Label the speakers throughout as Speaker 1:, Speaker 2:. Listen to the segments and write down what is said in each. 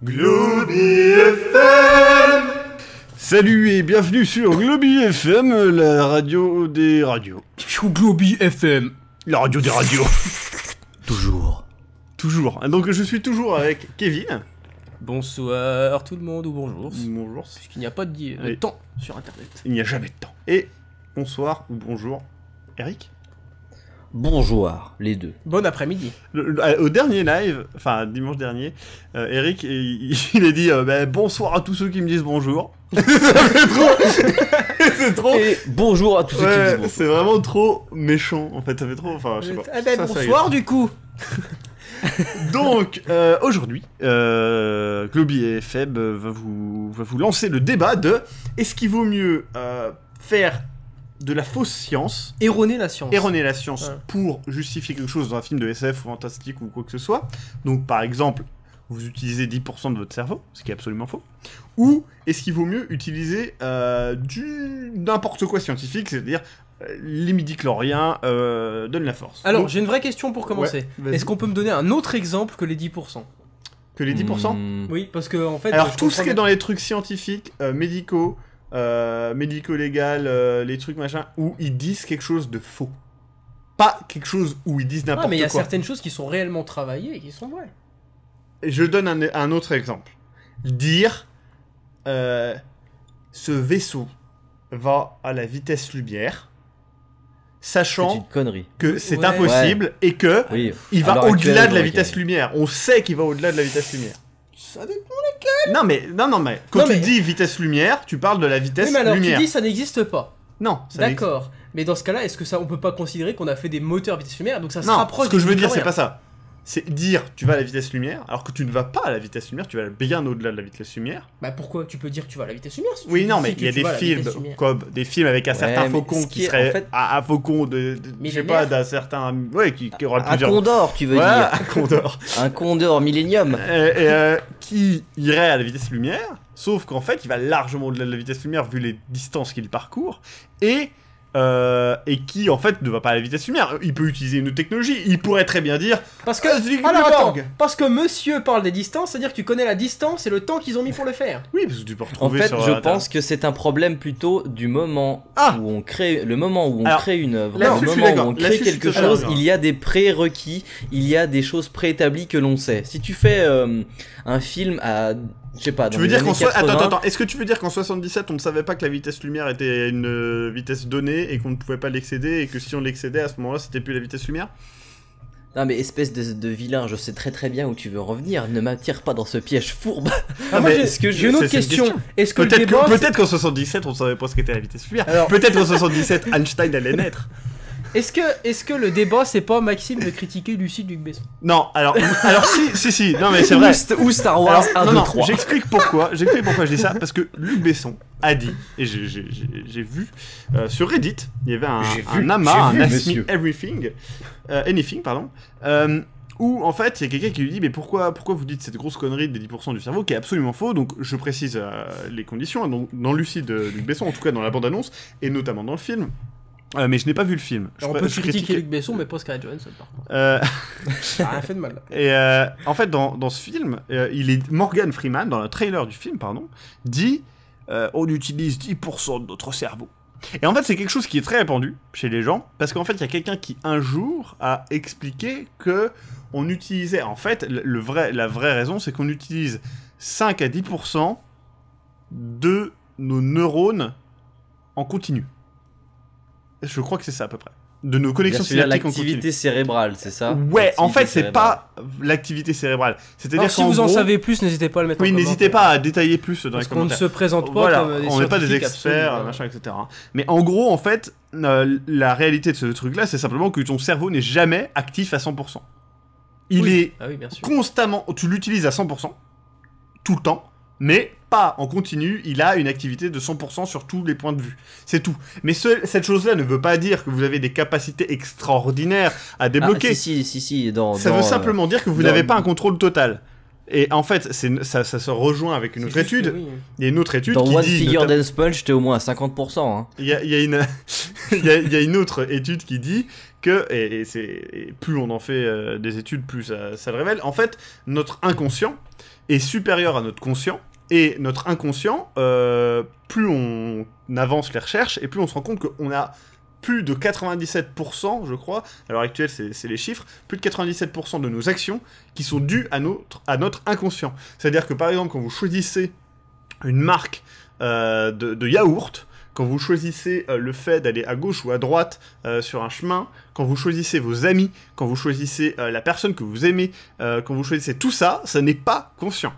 Speaker 1: Globi FM. Salut et bienvenue sur Globi FM, la radio des radios.
Speaker 2: Globi FM,
Speaker 1: la radio des radios.
Speaker 2: Toujours.
Speaker 1: Donc je suis toujours avec Kevin.
Speaker 2: Bonsoir tout le monde, ou bonjour.
Speaker 1: Bonjour.
Speaker 2: Puisqu'il n'y a pas de temps sur internet.
Speaker 1: Il n'y a jamais de temps. Et bonsoir ou bonjour, Eric.
Speaker 3: Bonjour, les deux.
Speaker 2: Bon après-midi.
Speaker 1: Au dernier live, enfin dimanche dernier, Eric, il a dit bonsoir à tous ceux qui me disent bonjour. C'est trop.
Speaker 3: Et bonjour à tous ceux qui me disent bonjour.
Speaker 1: C'est vraiment trop méchant, en fait, ça fait trop, enfin, je sais pas.
Speaker 2: Eh ben bonsoir du coup.
Speaker 1: Donc, aujourd'hui, Globi et Feb va vous lancer le débat de est-ce qu'il vaut mieux faire de la fausse science,
Speaker 2: erroner la science
Speaker 1: ouais, pour justifier quelque chose dans un film de SF ou fantastique ou quoi que ce soit. Donc par exemple, vous utilisez 10% de votre cerveau, ce qui est absolument faux. Ou est-ce qu'il vaut mieux utiliser du n'importe quoi scientifique, c'est-à-dire les midi-chloriens donnent la force.
Speaker 2: Alors j'ai une vraie question pour commencer.
Speaker 1: Ouais,
Speaker 2: est-ce qu'on peut me donner un autre exemple que les 10%?
Speaker 1: Que les 10%?
Speaker 2: Oui, parce que en fait...
Speaker 1: Alors tout ce qui est dans les trucs scientifiques, médicaux, médico-légal, les trucs machin, où ils disent quelque chose de faux. Pas quelque chose où ils disent n'importe quoi.
Speaker 2: Mais il y a certaines choses qui sont réellement travaillées et qui sont vraies.
Speaker 1: Je donne un autre exemple. Dire ce vaisseau va à la vitesse lumière, sachant
Speaker 3: c'est une connerie.
Speaker 1: que c'est impossible et que il va au-delà de la vitesse lumière. On sait qu'il va au-delà de la vitesse lumière.
Speaker 2: Ça dépend lesquels.
Speaker 1: Non mais quand tu dis vitesse lumière, tu parles de la vitesse lumière.
Speaker 2: Tu dis ça n'existe pas.
Speaker 1: Non.
Speaker 2: D'accord. Mais dans ce cas-là, est-ce que ça, on peut pas considérer qu'on a fait des moteurs vitesse lumière, donc ça se rapproche?
Speaker 1: Ce que je veux dire, c'est pas ça. C'est dire tu vas à la vitesse lumière, alors que tu ne vas pas à la vitesse lumière, tu vas bien au-delà de la vitesse lumière.
Speaker 2: Bah pourquoi? Tu peux dire que tu vas à la vitesse lumière si
Speaker 1: oui, non, mais il y a des films comme des films avec un certain faucon qui serait en fait... un faucon de je sais pas, d'un certain qui aura plusieurs...
Speaker 3: Un condor, tu veux dire?
Speaker 1: Un condor.
Speaker 3: Un condor millénium.
Speaker 1: Qui irait à la vitesse lumière, sauf qu'en fait, il va largement au-delà de la vitesse lumière vu les distances qu'il parcourt et qui en fait ne va pas à la vitesse lumière. Il peut utiliser une autre technologie. Il pourrait très bien dire
Speaker 2: parce que parce que monsieur parle des distances, c'est-à-dire que tu connais la distance et le temps qu'ils ont mis pour le faire.
Speaker 1: Oui, parce que tu peux retrouver.
Speaker 3: En fait, je pense que c'est un problème plutôt du moment où on crée le moment où on crée une œuvre, le moment où on crée quelque chose. Il y a des prérequis, il y a des choses préétablies que l'on sait. Si tu fais un film à je sais pas,
Speaker 1: tu veux dire qu'en attends, est-ce que tu veux dire qu'en 77 on ne savait pas que la vitesse lumière était une vitesse donnée et qu'on ne pouvait pas l'excéder et que si on l'excédait à ce moment-là c'était plus la vitesse lumière?
Speaker 3: Non mais espèce de vilain, je sais très bien où tu veux revenir, ne m'attire pas dans ce piège fourbe.
Speaker 2: J'ai une autre question. Est-ce que
Speaker 1: peut-être qu'en 77 on savait pas ce qu'était la vitesse lumière. Peut-être qu'en 77 Einstein allait naître.
Speaker 2: Est-ce que le débat c'est pas Maxime de critiquer Lucie de Luc Besson?
Speaker 1: Non, alors si, non mais c'est vrai.
Speaker 3: Ou Star Wars 1, 2, 3.
Speaker 1: J'explique pourquoi je dis ça, parce que Luc Besson a dit, et j'ai vu, sur Reddit, il y avait un Ask Me Anything, où en fait il y a quelqu'un qui lui dit mais pourquoi vous dites cette grosse connerie des 10% du cerveau qui est absolument faux. Donc je précise les conditions, donc dans Lucie de Luc Besson, en tout cas dans la bande-annonce, et notamment dans le film. Mais je n'ai pas vu le film.
Speaker 2: On peut critiquer Luc Besson, mais pas Scarlett Johansson par contre. Ça a rien fait de mal.
Speaker 1: Et en fait, dans ce film, Morgan Freeman, dans le trailer du film, dit on utilise 10% de notre cerveau. Et en fait, c'est quelque chose qui est très répandu chez les gens, parce qu'en fait, il y a quelqu'un qui, un jour, a expliqué que on utilisait... En fait, la vraie raison, c'est qu'on utilise 5 à 10% de nos neurones en continu. Je crois que c'est ça à peu près. De nos connexions synaptiques en continu.
Speaker 3: L'activité cérébrale, c'est ça?
Speaker 1: Ouais, en fait, c'est pas l'activité cérébrale. C'est-à-dire
Speaker 2: si vous en savez plus, n'hésitez pas à le mettre en commentaire.
Speaker 1: Oui, n'hésitez pas à détailler plus dans les commentaires.
Speaker 2: Parce qu'on ne se présente pas comme des scientifiques.
Speaker 1: On n'est pas des experts, machin, etc. Mais en gros, en fait, la réalité de ce truc-là, c'est simplement que ton cerveau n'est jamais actif à 100%. Il est constamment... Tu l'utilises à 100%, tout le temps, mais pas en continu, il a une activité de 100% sur tous les points de vue. C'est tout. Mais cette chose-là ne veut pas dire que vous avez des capacités extraordinaires à débloquer.
Speaker 3: Si.
Speaker 1: Ça veut simplement dire que vous n'avez pas un contrôle total. Et en fait, ça se rejoint avec une autre étude. Il y a une autre étude qui dit...
Speaker 3: Dans One Figure Dance Punch, t'es au moins à 50%. Hein.
Speaker 1: Il y a une autre étude qui dit que... Et plus on en fait des études, plus ça le révèle. En fait, notre inconscient est supérieur à notre conscient, et notre inconscient, plus on avance les recherches, et plus on se rend compte qu'on a plus de 97%, je crois, à l'heure actuelle c'est les chiffres, plus de 97% de nos actions qui sont dues à notre inconscient. C'est-à-dire que par exemple, quand vous choisissez une marque de yaourt, quand vous choisissez le fait d'aller à gauche ou à droite sur un chemin, quand vous choisissez vos amis, quand vous choisissez la personne que vous aimez, quand vous choisissez tout ça, ça n'est pas conscient.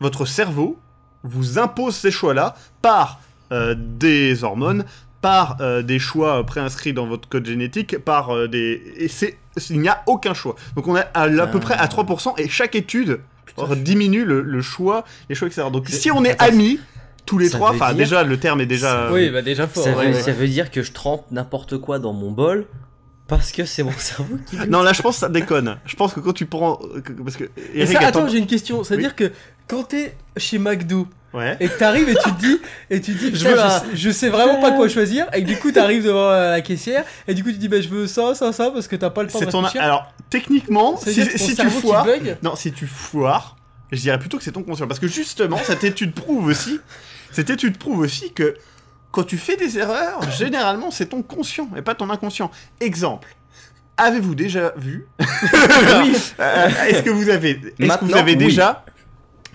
Speaker 1: Votre cerveau vous impose ces choix-là par des hormones, par des choix préinscrits dans votre code génétique, par il n'y a aucun choix. Donc on est à peu près à 3%, et chaque étude diminue les choix, etc. Donc si on est amis, tous les trois, enfin déjà le terme est déjà...
Speaker 2: Oui, bah déjà fort.
Speaker 3: Ça veut dire que je trempe n'importe quoi dans mon bol, parce que c'est mon cerveau qui...
Speaker 1: Non, là je pense que ça déconne. Je pense que quand tu prends... Parce que
Speaker 2: Eric, attends, j'ai une question. C'est-à-dire que quand t'es chez McDo, et que t'arrives et tu dis je sais vraiment pas quoi choisir, et que du coup t'arrives devant la caissière et du coup tu dis bah je veux ça parce que t'as pas le temps de réfléchir.
Speaker 1: Alors techniquement si tu foires, je dirais plutôt que c'est ton conscient, parce que justement cette étude prouve aussi que quand tu fais des erreurs, généralement c'est ton conscient et pas ton inconscient. Exemple, avez-vous déjà vu est-ce que vous avez déjà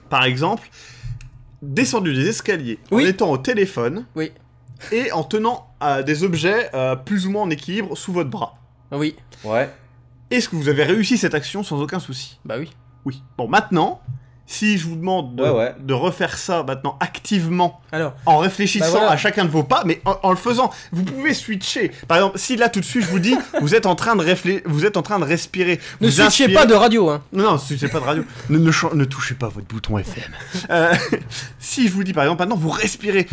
Speaker 1: par exemple descendu des escaliers en étant au téléphone et en tenant des objets plus ou moins en équilibre sous votre bras?
Speaker 2: Oui.
Speaker 3: Ouais.
Speaker 1: Est-ce que vous avez réussi cette action sans aucun souci?
Speaker 2: Bah oui.
Speaker 1: Oui. Bon, maintenant, si je vous demande de refaire ça maintenant activement, en réfléchissant à chacun de vos pas, mais en le faisant, vous pouvez switcher. Par exemple, si là tout de suite je vous dis, vous êtes en train de respirer.
Speaker 2: Ne switchez pas de radio, hein.
Speaker 1: Non, switchez pas de radio. ne touchez pas votre bouton FM. Si je vous dis par exemple maintenant, vous respirez,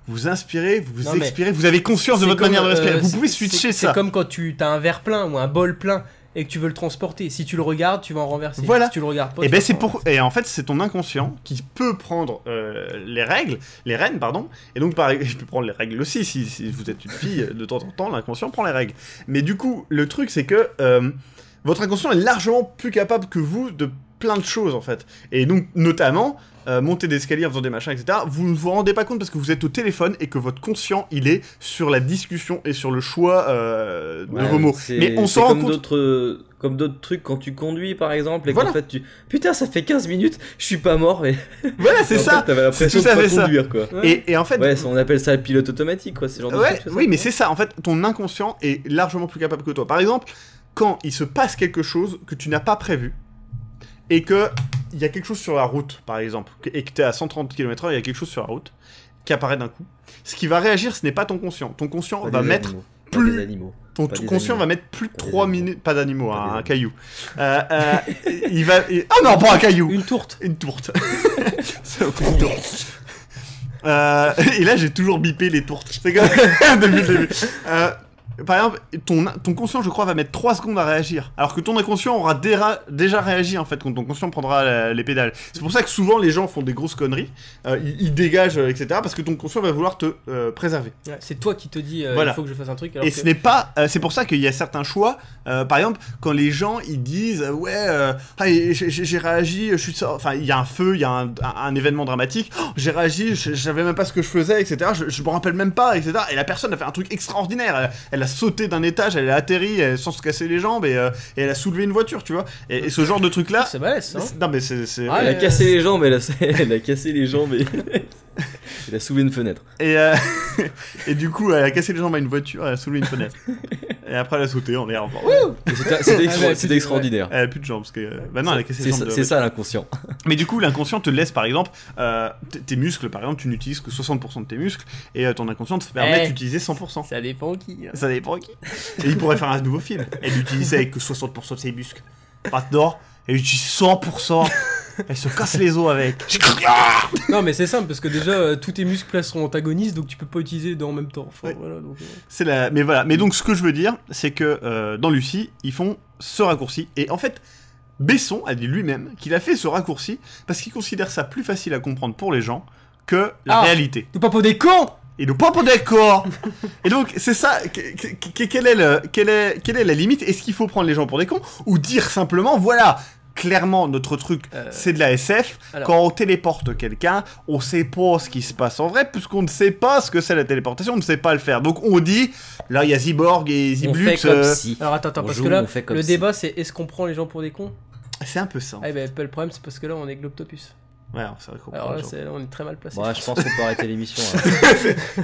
Speaker 1: vous inspirez, vous expirez, vous avez conscience de votre manière de respirer. Vous pouvez switcher ça.
Speaker 2: C'est comme quand tu as un verre plein ou un bol plein et que tu veux le transporter. Si tu le regardes, tu vas en renverser.
Speaker 1: Voilà.
Speaker 2: Si tu le regardes pas,
Speaker 1: et en fait, c'est ton inconscient qui peut prendre les rênes, pardon. Et donc, je peux prendre les règles aussi. Si vous êtes une fille, de temps en temps, l'inconscient prend les règles. Mais du coup, le truc, c'est que votre inconscient est largement plus capable que vous de plein de choses, en fait. Et donc, notamment, monter des escaliers en faisant des machins, etc. Vous ne vous rendez pas compte parce que vous êtes au téléphone et que votre conscient, il est sur la discussion et sur le choix de vos mots. Mais on s'en rend compte...
Speaker 3: Comme d'autres trucs quand tu conduis par exemple, et qu'en fait putain ça fait 15 minutes, je suis pas mort, mais...
Speaker 1: Voilà, c'est ça.
Speaker 3: T'avais l'impression de pas conduire, quoi.
Speaker 1: Et en fait...
Speaker 3: Ouais, on appelle ça le pilote automatique, quoi, c'est genre de truc,
Speaker 1: oui, mais c'est ça, en fait, ton inconscient est largement plus capable que toi. Par exemple, quand il se passe quelque chose que tu n'as pas prévu, et que il y a quelque chose sur la route, par exemple, et que t'es à 130 km/h, il y a quelque chose sur la route qui apparaît d'un coup. Ce qui va réagir, ce n'est pas ton conscient. Ton conscient va mettre plus... Ton conscient va mettre plus de 3 minutes... Pas d'animaux, un caillou. Il va... Oh non, pas un caillou.
Speaker 2: Une tourte.
Speaker 1: Une tourte. C'est une tourte. Et là, j'ai toujours bipé les tourtes. C'est comme depuis le début. Par exemple, ton conscient, je crois, va mettre 3 secondes à réagir. Alors que ton inconscient aura déjà réagi, en fait, quand ton conscient prendra les pédales. C'est pour ça que souvent, les gens font des grosses conneries. Ils dégagent, etc. Parce que ton conscient va vouloir te préserver.
Speaker 2: Ouais, c'est toi qui te dis, il faut que je fasse un truc. Alors
Speaker 1: et ce n'est pas... c'est pour ça qu'il y a certains choix. Par exemple, quand les gens, ils disent, j'ai réagi, je suis... Enfin, il y a un feu, il y a un événement dramatique. Oh, j'ai réagi, je savais même pas ce que je faisais, etc. Je me rappelle même pas, etc. Et la personne a fait un truc extraordinaire. Elle a sauté d'un étage, elle a atterri sans se casser les jambes et elle a soulevé une voiture, tu vois. Et ce genre de truc là.
Speaker 2: C'est balèze, hein.
Speaker 1: Non mais c'est.
Speaker 3: Elle a cassé les jambes, elle a cassé les jambes et elle a soulevé une fenêtre.
Speaker 1: Et du coup, elle a cassé les jambes à une voiture, elle a soulevé une fenêtre. Et après, elle a sauté en l'air encore.
Speaker 3: C'était extraordinaire.
Speaker 1: Elle a plus de jambes parce que. Bah non, elle a cassé les jambes.
Speaker 3: C'est ça l'inconscient.
Speaker 1: Mais du coup, l'inconscient te laisse par exemple. Tes muscles, par exemple, tu n'utilises que 60% de tes muscles et ton inconscient te permet d'utiliser 100%.
Speaker 2: Ça dépend qui.
Speaker 1: Ça dépend qui. Et il pourrait faire un nouveau film. Elle utilise avec que 60% de ses muscles. Maintenant, elle utilise 100%. Elle se casse les os avec.
Speaker 2: Non mais c'est simple parce que déjà tous tes muscles là sont antagonistes donc tu peux pas utiliser les deux en même temps. Enfin, voilà, donc,
Speaker 1: Mais voilà. Mais donc ce que je veux dire, c'est que dans Lucie, ils font ce raccourci. Et en fait, Besson a dit lui-même qu'il a fait ce raccourci parce qu'il considère ça plus facile à comprendre pour les gens que la réalité.
Speaker 2: Nous pas pour des cons.
Speaker 1: Et nous pas pour des cons. Et donc c'est ça. Quelle est la limite? Est-ce qu'il faut prendre les gens pour des cons ou dire simplement voilà? clairement, notre truc, c'est de la SF. Alors... Quand on téléporte quelqu'un, on sait pas ce qui se passe en vrai, puisqu'on ne sait pas ce que c'est la téléportation, on ne sait pas le faire. Donc on dit, là il y a Cyborg et Ziblux.
Speaker 3: On fait comme si.
Speaker 2: Alors attends, parce que là, le débat c'est est-ce qu'on prend les gens pour des cons?
Speaker 1: C'est un peu ça.
Speaker 2: Ah, ben, le problème c'est parce que là on est Globtopus.
Speaker 1: Ouais, c'est vrai qu'on
Speaker 2: alors là, on est très mal placé.
Speaker 3: Ouais, je pense qu'on peut arrêter l'émission.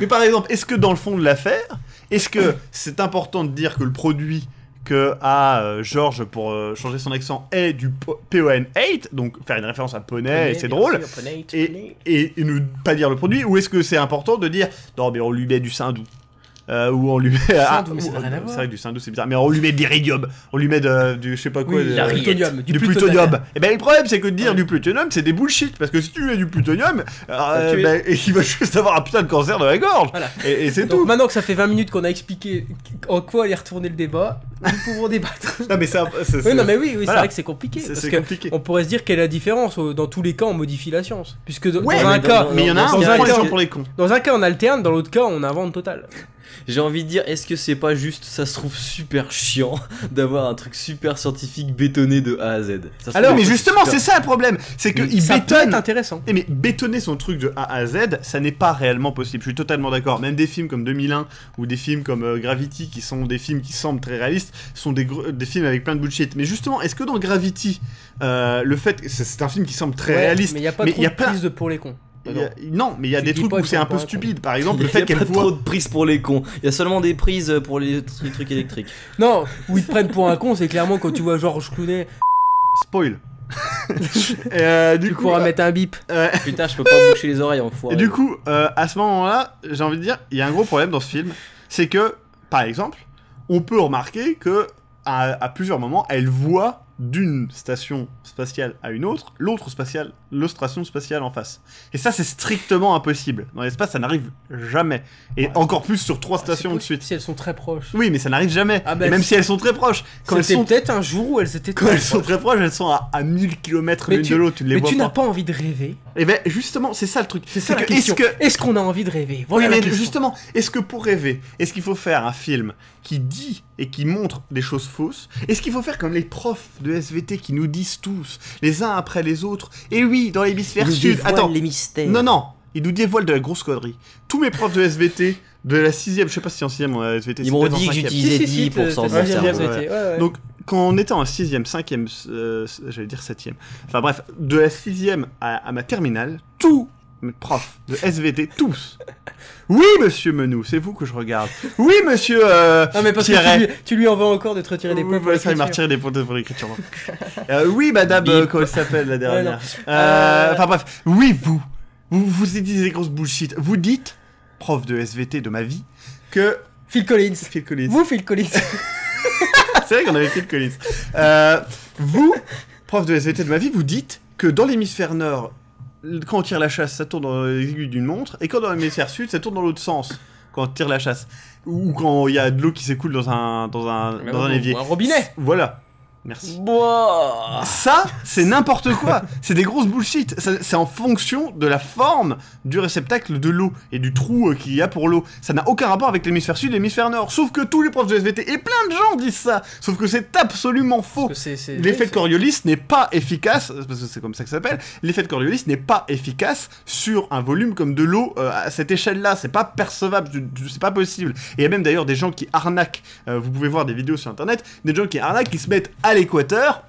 Speaker 1: Mais par exemple, est-ce que dans le fond de l'affaire, est-ce que c'est important de dire que le produit que a Georges pour changer son accent est du PON8, donc faire une référence à poney, et c'est drôle, et ne pas dire le produit, ou est-ce que c'est important de dire non mais on lui met du Sindou ou on lui met
Speaker 2: c'est
Speaker 1: vrai que du Sindou c'est bizarre, mais on lui met de l'iridium, on lui met du je sais pas quoi,
Speaker 2: du
Speaker 1: plutonium. Et ben le problème c'est que de dire du plutonium c'est des bullshit, parce que si tu lui mets du plutonium il va juste avoir un putain de cancer de la gorge, voilà. et c'est tout.
Speaker 2: Maintenant que ça fait 20 minutes qu'on a expliqué en quoi aller retourner le débat, nous pouvons débattre.
Speaker 1: Non mais ça
Speaker 2: non mais oui voilà. C'est vrai que c'est compliqué,
Speaker 1: c'est compliqué.
Speaker 2: On pourrait se dire quelle est la différence. Dans tous les cas on modifie la science, puisque dans
Speaker 1: un cas mais il y en a un gens pour les cons.
Speaker 2: Dans un cas on alterne, dans l'autre cas on invente total.
Speaker 3: J'ai envie de dire, est-ce que c'est pas juste, ça se trouve super chiant d'avoir un truc super scientifique bétonné de A à Z?
Speaker 1: Alors, mais justement, c'est ça le problème, c'est que il bétonne.
Speaker 2: Intéressant.
Speaker 1: Mais bétonner son truc de A à Z, ça n'est pas réellement possible. Je suis totalement d'accord. Même des films comme 2001 ou des films comme Gravity, qui sont des films qui semblent très réalistes, sont des films avec plein de bullshit. Mais justement, est-ce que dans Gravity, le fait, c'est un film qui semble très réaliste,
Speaker 2: mais il y a pas trop de prise de pour les cons.
Speaker 1: Non, mais il y a des trucs où c'est un peu stupide. Par exemple, le fait qu'elle voit.
Speaker 3: Il y a pas trop de prises pour les cons. Il y a seulement des prises pour les trucs électriques.
Speaker 2: Non, où ils te prennent pour un con, c'est clairement quand tu vois Georges Clooney.
Speaker 1: Spoil.
Speaker 2: Du coup, pourras mettre un bip.
Speaker 3: Putain, je peux pas boucher les oreilles en foire.
Speaker 1: Et du coup, à ce moment-là, j'ai envie de dire, il y a un gros problème dans ce film, c'est que, par exemple, on peut remarquer que à plusieurs moments, elle voit d'une station spatiale à une autre, l'autre station spatiale en face. Et ça, c'est strictement impossible. Dans l'espace, ça n'arrive jamais. Et encore plus sur 3 stations de suite.
Speaker 2: Si elles sont très proches.
Speaker 1: Oui, mais ça n'arrive jamais. Et même si elles sont très proches.
Speaker 2: C'était peut-être un jour où elles étaient très
Speaker 1: proches. Quand elles sont très proches, elles sont à 1000 km l'une de l'autre. Tu ne les vois pas.
Speaker 2: Mais tu n'as pas envie de rêver.
Speaker 1: Et ben justement, c'est ça le truc.
Speaker 2: C'est ça la question. Est-ce qu'on a envie de rêver?
Speaker 1: Voilà, mais justement, est-ce que pour rêver, est-ce qu'il faut faire un film qui dit et qui montre des choses fausses? Est-ce qu'il faut faire comme les profs de SVT qui nous disent tous, les uns après les autres, et oui, dans l'hémisphère sud, attends,
Speaker 3: les mystères.
Speaker 1: Non, ils nous dévoilent de la grosse connerie. Tous mes profs de SVT, de la 6ème, je sais pas si en 6ème on a SVT,
Speaker 3: ils m'ont dit que j'utilisais 10% de
Speaker 1: cerveau. Donc, quand on était en 6ème, 5ème, j'allais dire 7ème, enfin bref, de la 6ème à ma terminale, tous mes profs de SVT, tous. Oui, monsieur Menou, c'est vous que je regarde. Oui, monsieur
Speaker 2: non, mais parce que tu lui en veux encore de te retirer des points pour l'écriture.
Speaker 1: Ça, il m'a retiré des points pour l'écriture. Oui, madame, comment elle s'appelle, la dernière. Enfin bref, oui, vous dites des grosses bullshit. Vous dites, prof de SVT de ma vie, que...
Speaker 2: Phil Collins. Vous, Phil Collins.
Speaker 1: C'est vrai qu'on avait Phil Collins. Vous, prof de SVT de ma vie, vous dites que dans l'hémisphère nord, quand on tire la chasse, ça tourne dans l'aiguille d'une montre, et quand dans l'hémisphère sud, ça tourne dans l'autre sens, quand on tire la chasse. Ou quand il y a de l'eau qui s'écoule dans un évier.
Speaker 2: Un robinet.
Speaker 1: Voilà. Merci.
Speaker 3: Wow.
Speaker 1: Ça, c'est n'importe quoi. C'est des grosses bullshit. C'est en fonction de la forme du réceptacle de l'eau et du trou qu'il y a pour l'eau. Ça n'a aucun rapport avec l'hémisphère sud et l'hémisphère nord. Sauf que tous les profs de SVT et plein de gens disent ça. Sauf que c'est absolument faux. L'effet de Coriolis n'est pas efficace, parce que c'est comme ça que ça s'appelle. L'effet de Coriolis n'est pas efficace sur un volume comme de l'eau à cette échelle-là. C'est pas percevable, c'est pas possible. Et il y a même d'ailleurs des gens qui arnaquent. Vous pouvez voir des vidéos sur internet, des gens qui arnaquent, qui se mettent à l'équateur,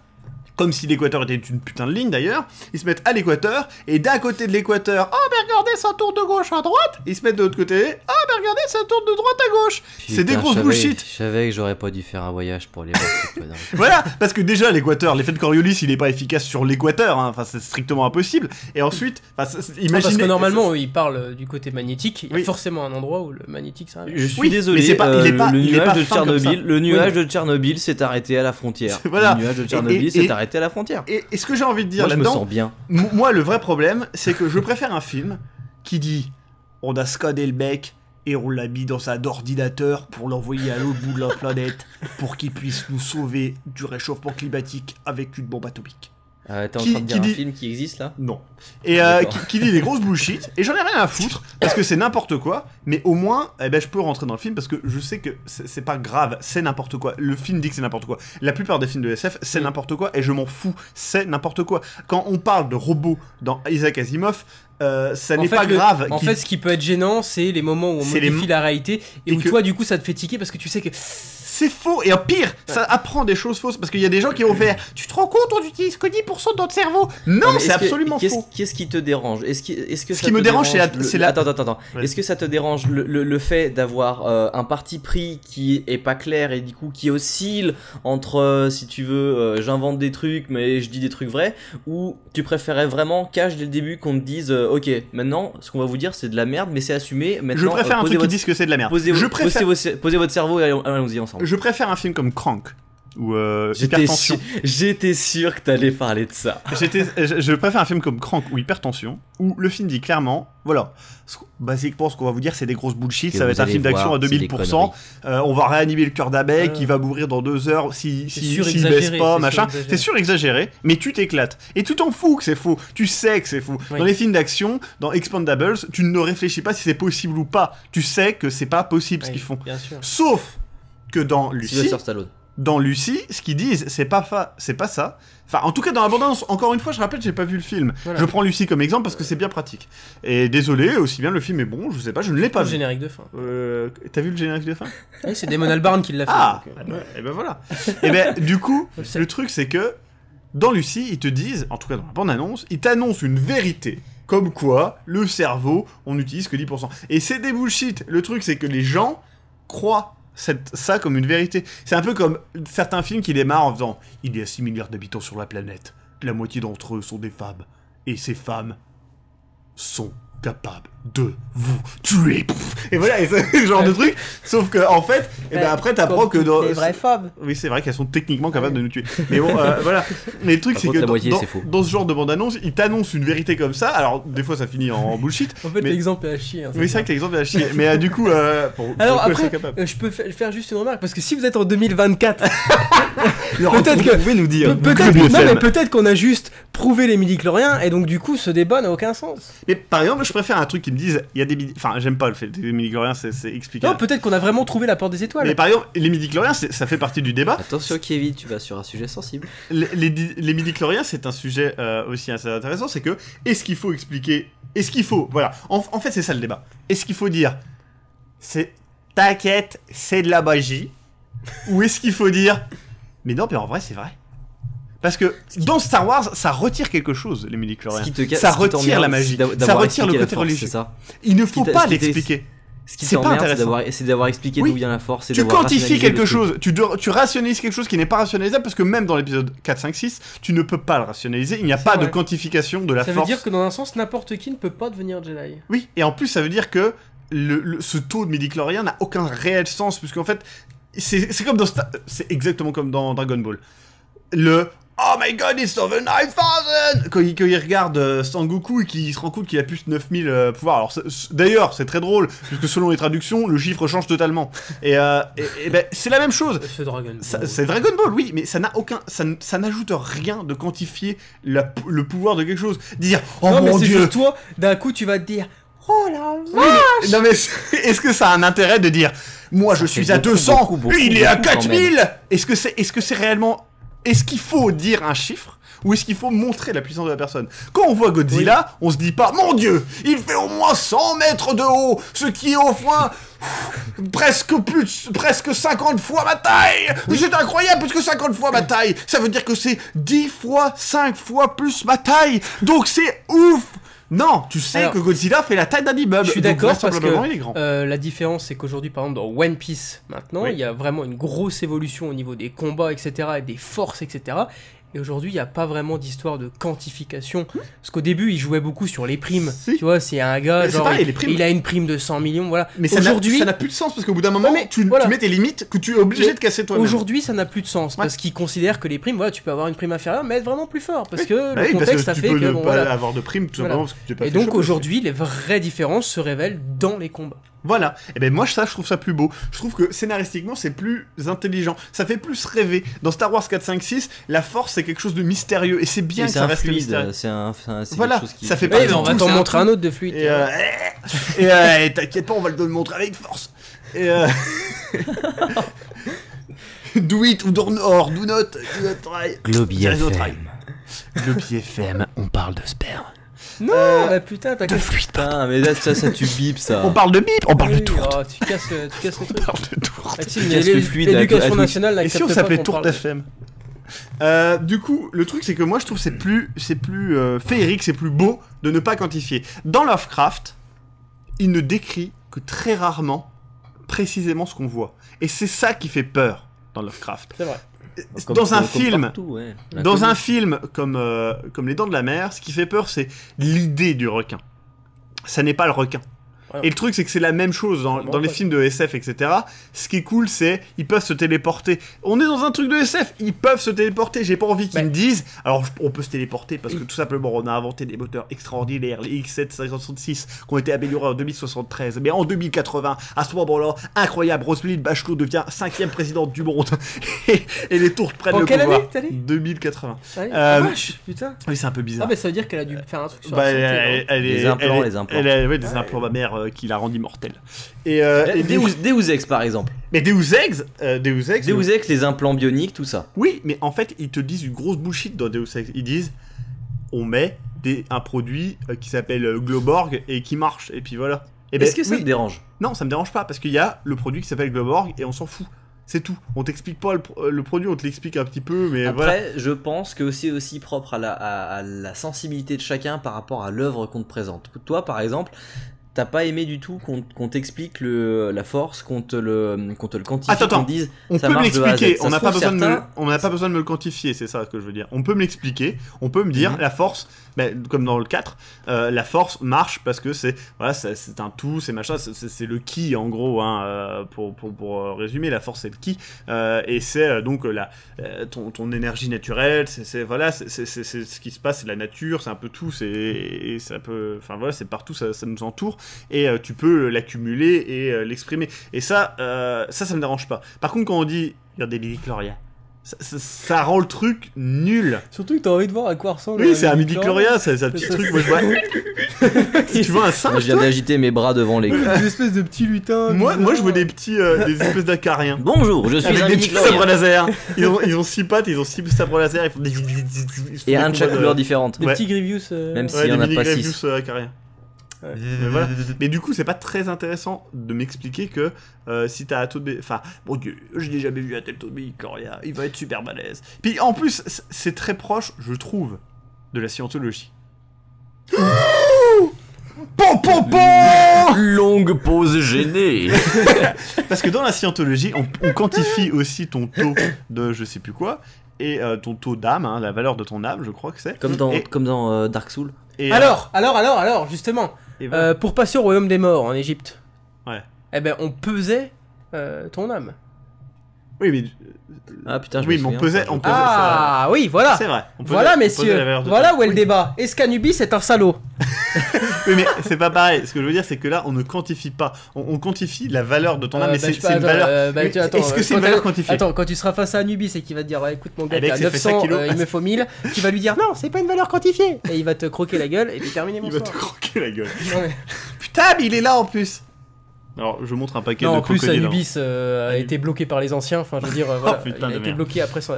Speaker 1: comme si l'équateur était une putain de ligne d'ailleurs, ils se mettent à l'équateur, et d'un côté de l'équateur, oh mais regardez, ça tourne de gauche à droite, ils se mettent de l'autre côté, oh mais regardez, ça tourne de droite à gauche. C'est des grosses bullshit.
Speaker 3: Je savais que j'aurais pas dû faire un voyage pour les voir.
Speaker 1: Voilà, parce que déjà l'équateur, l'effet de Coriolis, il est pas efficace sur l'équateur, hein. Enfin c'est strictement impossible, et ensuite, imaginez...
Speaker 2: Parce que normalement, il parle du côté magnétique, il y a forcément un endroit où le magnétique s'arrête.
Speaker 3: Je suis désolé, le nuage de Tchernobyl s'est arrêté à la frontière.
Speaker 1: Voilà.
Speaker 3: Le nuage de Tchernobyl s'est arrêté à la frontière.
Speaker 1: Et ce que j'ai envie de dire là-dedans,
Speaker 3: je me sens bien.
Speaker 1: Moi, le vrai problème, c'est que je préfère un film qui dit on a scanné le mec et on l'a mis dans un ordinateur pour l'envoyer à l'autre bout de la planète pour qu'il puisse nous sauver du réchauffement climatique avec une bombe atomique.
Speaker 3: T'es en train de dire un film qui existe là?
Speaker 1: Non. Et qui dit des grosses bullshit, et j'en ai rien à foutre, parce que c'est n'importe quoi, mais au moins, je peux rentrer dans le film, parce que je sais que c'est pas grave, c'est n'importe quoi. Le film dit que c'est n'importe quoi. La plupart des films de SF, c'est n'importe quoi, et je m'en fous, c'est n'importe quoi. Quand on parle de robots dans Isaac Asimov, ça n'est pas grave.
Speaker 2: En fait, ce qui peut être gênant, c'est les moments où on modifie la réalité, et où toi, du coup, ça te fait tiquer, parce que tu sais que...
Speaker 1: C'est faux, et en pire, ça apprend des choses fausses, parce qu'il y a des gens qui vont faire « Tu te rends compte, on utilise que 10% de notre cerveau ?» Non, c'est absolument faux.
Speaker 3: Qu'est-ce qui te dérange?
Speaker 1: Ce qui me dérange, c'est la...
Speaker 3: Attends. Ouais. Est-ce que ça te dérange le fait d'avoir un parti pris qui est pas clair, et du coup qui oscille entre, si tu veux, j'invente des trucs, mais je dis des trucs vrais, ou tu préférais vraiment cash dès le début qu'on te dise « Ok, maintenant, ce qu'on va vous dire, c'est de la merde, mais c'est assumé. Maintenant,
Speaker 1: je préfère un truc qui dise que c'est de la merde.
Speaker 3: Posez votre cerveau et allons-y ensemble. »
Speaker 1: Je préfère un film comme Crank ou Hypertension.
Speaker 3: J'étais sûr que t'allais parler de ça.
Speaker 1: Je préfère un film comme Crank ou Hypertension où le film dit clairement, voilà, basiquement ce qu'on va vous dire c'est des grosses bullshit, ça va être un film d'action à 2000%, on va réanimer le cœur d'abeille qui va mourir dans 2 heures s'il baisse pas, machin. C'est surexagéré, mais tu t'éclates. Et tu t'en fous que c'est faux, tu sais que c'est faux. Oui. Dans les films d'action, dans Expendables, tu ne réfléchis pas si c'est possible ou pas. Tu sais que c'est pas possible ce qu'ils font. Sauf que dans Lucy, ce qu'ils disent, c'est pas ça. Enfin, en tout cas, dans l'abondance, encore une fois, je rappelle, j'ai pas vu le film. Voilà. Je prends Lucy comme exemple parce que c'est bien pratique. Et désolé, aussi bien le film est bon, je sais pas, je ne l'ai pas vu.
Speaker 2: Le générique de fin.
Speaker 1: T'as vu le générique de fin?
Speaker 2: Oui, c'est Damon Albarn qui l'a fait.
Speaker 1: Ah, et ben voilà. Et ben, du coup, le truc, c'est que dans Lucy, ils te disent, en tout cas dans la bande-annonce, ils t'annoncent une vérité. Comme quoi, le cerveau, on n'utilise que 10%. Et c'est des bullshit. Le truc, c'est que les gens croient ça comme une vérité. C'est un peu comme certains films qui démarrent en faisant « Il y a 6 milliards d'habitants sur la planète. La moitié d'entre eux sont des femmes. Et ces femmes sont capables de vous tuer. » Et voilà, et c'est ce genre de truc. Sauf que en fait, après t'apprends que dans...
Speaker 2: Les vraies femmes.
Speaker 1: Oui, c'est vrai qu'elles sont techniquement capables de nous tuer. Mais bon, voilà. Mais le truc, c'est que dans ce genre de bande-annonce, ils t'annoncent une vérité comme ça. Alors, des fois, ça finit en bullshit.
Speaker 2: En fait, l'exemple est à chier. Hein,
Speaker 1: oui, c'est vrai que l'exemple est à chier. Mais du coup,
Speaker 2: alors après, je peux faire juste une remarque, parce que si vous êtes en 2024,
Speaker 1: peut-être que vous pouvez nous dire.
Speaker 2: Peut-être qu'on a juste prouvé les midi-chloriens, et donc du coup, ce débat n'a aucun sens.
Speaker 1: Mais par exemple, je préfère un truc qui me dise, il y a des enfin, j'aime pas le fait des midi-chloriens, c'est explicable.
Speaker 2: Non, peut-être qu'on a vraiment trouvé la porte des étoiles.
Speaker 1: Mais par exemple, les midi-chloriens, ça fait partie du débat.
Speaker 3: Attention, Kevin, tu vas sur un sujet sensible.
Speaker 1: Les midi-chloriens, c'est un sujet aussi assez intéressant, c'est que, est-ce qu'il faut expliquer, est-ce qu'il faut, voilà, en fait, c'est ça le débat. Est-ce qu'il faut dire, t'inquiète, c'est de la magie, ou est-ce qu'il faut dire, mais non, mais en vrai, c'est vrai. Parce que dans Star Wars, ça retire quelque chose, les midi-chloriens. Ça retire la magie, ça retire le côté religieux. Il ne faut pas l'expliquer.
Speaker 3: Ce qui t'emmerde, c'est d'avoir expliqué d'où vient la force.
Speaker 1: Tu quantifies quelque chose, tu rationalises quelque chose qui n'est pas rationalisable, parce que même dans l'épisode 4, 5, 6, tu ne peux pas le rationaliser, il n'y a pas de quantification de la force.
Speaker 2: Ça veut dire que dans un sens, n'importe qui ne peut pas devenir Jedi.
Speaker 1: Oui, et en plus, ça veut dire que ce taux de midi-chloriens n'a aucun réel sens, puisqu'en fait, c'est comme c'est exactement comme dans Dragon Ball. Oh my god, it's over 9000! Quand il regarde Sangoku et qu'il se rend compte qu'il a plus de 9000 pouvoirs. Alors, d'ailleurs, c'est très drôle, puisque selon les traductions, le chiffre change totalement. Et ben, c'est la même chose.
Speaker 2: C'est Dragon Ball.
Speaker 1: C'est Dragon Ball, oui, mais ça n'a aucun. Ça n'ajoute rien de quantifier le pouvoir de quelque chose. Dire, oh
Speaker 2: non,
Speaker 1: mon
Speaker 2: mais
Speaker 1: dieu!
Speaker 2: C'est juste toi, d'un coup, tu vas te dire, oh la vache!
Speaker 1: Non, mais est-ce que ça a un intérêt de dire, moi je suis à 200, il est à 4000? Est-ce que c'est réellement. Est-ce qu'il faut dire un chiffre ou est-ce qu'il faut montrer la puissance de la personne? Quand on voit Godzilla, on se dit pas, mon dieu, il fait au moins 100 mètres de haut, ce qui est au moins presque 50 fois ma taille. C'est incroyable, parce que 50 fois ma taille, ça veut dire que c'est 10 fois, 5 fois plus ma taille. Donc c'est ouf. Non, tu sais que Godzilla fait la taille d'un immeuble.
Speaker 2: Je suis d'accord, parce que la différence, c'est qu'aujourd'hui, par exemple, dans One Piece, maintenant, il y a vraiment une grosse évolution au niveau des combats, etc., et des forces, etc. Et aujourd'hui, il n'y a pas vraiment d'histoire de quantification. Parce qu'au début, il jouait beaucoup sur les primes. Tu vois, c'est un gars, genre, pareil, il a une prime de 100 millions, voilà.
Speaker 1: Mais aujourd'hui, ça n'a plus de sens, parce qu'au bout d'un moment, tu mets tes limites que tu es obligé de casser toi-même.
Speaker 2: Aujourd'hui, ça n'a plus de sens, parce qu'ils considèrent que les primes, voilà, tu peux avoir une prime inférieure, mais être vraiment plus fort. Parce que le contexte, ça fait que...
Speaker 1: Tu peux ne pas avoir de prime, tout simplement, parce que tu n'es pas.
Speaker 2: Et donc, aujourd'hui, les vraies différences se révèlent dans les combats.
Speaker 1: Voilà. Et ben moi je trouve ça plus beau. Je trouve que scénaristiquement c'est plus intelligent. Ça fait plus rêver. Dans Star Wars 4, 5, 6, la Force c'est quelque chose de mystérieux et c'est bien que ça reste mystérieux.
Speaker 3: C'est
Speaker 1: voilà.
Speaker 3: Quelque chose qui...
Speaker 1: Ça fait pas.
Speaker 2: On va t'en montrer un autre de fluide.
Speaker 1: Et t'inquiète pas, on va le montrer avec force. Do it or do not try.
Speaker 3: Globi FM.
Speaker 1: Globi FM, on parle de sperme.
Speaker 2: Non, mais putain, t'as
Speaker 1: de fluide.
Speaker 3: Putain, mais là, ça tu bipes ça.
Speaker 1: On parle de bip, on parle de tour.
Speaker 2: Oh, tu casses le truc.
Speaker 1: On parle de tour.
Speaker 2: L'éducation nationale,
Speaker 1: et si on s'appelait Tour FM. Du coup, le truc c'est que moi je trouve c'est plus féerique, c'est plus beau de ne pas quantifier. Dans Lovecraft, il ne décrit que très rarement précisément ce qu'on voit. Et c'est ça qui fait peur dans Lovecraft.
Speaker 2: C'est vrai.
Speaker 1: Dans un film comme Les Dents de la Mer, ce qui fait peur c'est l'idée du requin. Ça n'est pas le requin. Ouais. Et le truc c'est que c'est la même chose dans les films de SF, etc. Ce qui est cool c'est ils peuvent se téléporter. On est dans un truc de SF, ils peuvent se téléporter. J'ai pas envie qu'ils me disent alors on peut se téléporter parce que tout simplement on a inventé des moteurs extraordinaires, les X766 qui ont été améliorés en 2073. Mais en 2080, à ce moment-là, incroyable, Roselyne Bachelot devient 5e présidente du monde et les tours prennent le pouvoir.
Speaker 2: En quelle année t'as dit
Speaker 1: 2080.
Speaker 2: Putain.
Speaker 1: Oui, c'est un peu bizarre.
Speaker 2: Ah mais ça veut dire qu'elle a dû faire un truc sur
Speaker 3: les implants.
Speaker 1: Des implants mammaires qui la rendent immortelle. Et
Speaker 3: Deus Ex par exemple.
Speaker 1: Mais Deus Ex,
Speaker 3: les implants bioniques, tout ça.
Speaker 1: Oui, mais en fait, ils te disent une grosse bullshit dans Deus Ex. Ils disent, on met un produit qui s'appelle Globorg et qui marche. Et puis voilà.
Speaker 3: Est-ce que ça te dérange ?
Speaker 1: Non, ça me dérange pas parce qu'il y a le produit qui s'appelle Globorg et on s'en fout. C'est tout. On t'explique pas le produit, on te l'explique un petit peu, mais
Speaker 3: après,
Speaker 1: voilà.
Speaker 3: Je pense que c'est aussi propre à la sensibilité de chacun par rapport à l'œuvre qu'on te présente. Toi, par exemple, t'as pas aimé du tout qu'on t'explique la force, qu'on te le quantifie,
Speaker 1: qu'on
Speaker 3: dise
Speaker 1: on
Speaker 3: ça
Speaker 1: peut me
Speaker 3: marche de A à Z.
Speaker 1: l'expliquer, on n'a pas besoin de me le quantifier, c'est ça que je veux dire. On peut me l'expliquer, on peut me dire la force, comme dans le 4, la force marche parce que c'est un tout, c'est machin, c'est le ki en gros, hein, pour résumer, la force c'est le ki, et c'est donc ton énergie naturelle, c'est ce qui se passe, c'est la nature, c'est un peu tout, c'est partout, ça nous entoure. Et tu peux l'accumuler et l'exprimer. Et ça me dérange pas. Par contre, quand on dit regardez midi-chloriens, ça rend le truc nul.
Speaker 2: Surtout que t'as envie de voir à quoi ressemble.
Speaker 1: Oui, c'est un midi-chlorien, c'est un petit truc. Moi, je vois. Si tu vois un singe,
Speaker 3: moi, je viens d'agiter mes bras devant les.
Speaker 2: Des espèces de petits lutins.
Speaker 1: Moi, je vois des espèces d'acariens.
Speaker 3: Bonjour, je suis un midi-chlorien.
Speaker 1: Sabres laser. Ils ont 6 pattes, ils ont 6 sabres laser. Ils font des.
Speaker 3: Et un de chaque couleur différente.
Speaker 2: Des petits Grievous.
Speaker 3: Même s'il y en a pas 6.
Speaker 1: Grievous acariens. Ouais. Voilà. Mais du coup, c'est pas très intéressant de m'expliquer que si t'as un taux de... Enfin, mon Dieu, je n'ai jamais vu un tel taux de midi-chlorien, il va être super balèze. Puis en plus, c'est très proche, je trouve, de la scientologie.
Speaker 3: Longue pause gênée.
Speaker 1: Parce que dans la scientologie, on quantifie aussi ton taux de je sais plus quoi, et ton taux d'âme, hein, la valeur de ton âme, je crois que c'est.
Speaker 3: Comme dans Dark Souls.
Speaker 2: Et alors, justement, voilà. Pour passer au royaume des morts en Égypte, eh ben on pesait ton âme.
Speaker 1: Oui, mais.
Speaker 3: Ah putain,
Speaker 1: oui, mais on pesait.
Speaker 2: Ah oui, voilà.
Speaker 1: C'est vrai.
Speaker 2: Voilà, messieurs. Voilà où est le débat. Est-ce qu'Anubis est un salaud?
Speaker 1: Oui, mais c'est pas pareil. Ce que je veux dire, c'est que là, on ne quantifie pas. On quantifie la valeur de ton âme, mais c'est une valeur. Est-ce que c'est une valeur quantifiée?
Speaker 2: Attends, quand tu seras face à Anubis et qu'il va te dire, écoute, mon gars, t'as 900, il me faut 1000, tu vas lui dire, non, c'est pas une valeur quantifiée. Et il va te croquer la gueule et puis terminer mon soir.
Speaker 1: Il va te croquer la gueule. Putain, mais il est là en plus. Alors, je montre un paquet de crocodiles.
Speaker 2: En plus, Anubis a été bloqué par les anciens. Enfin, je veux dire, voilà, il a été bloqué après son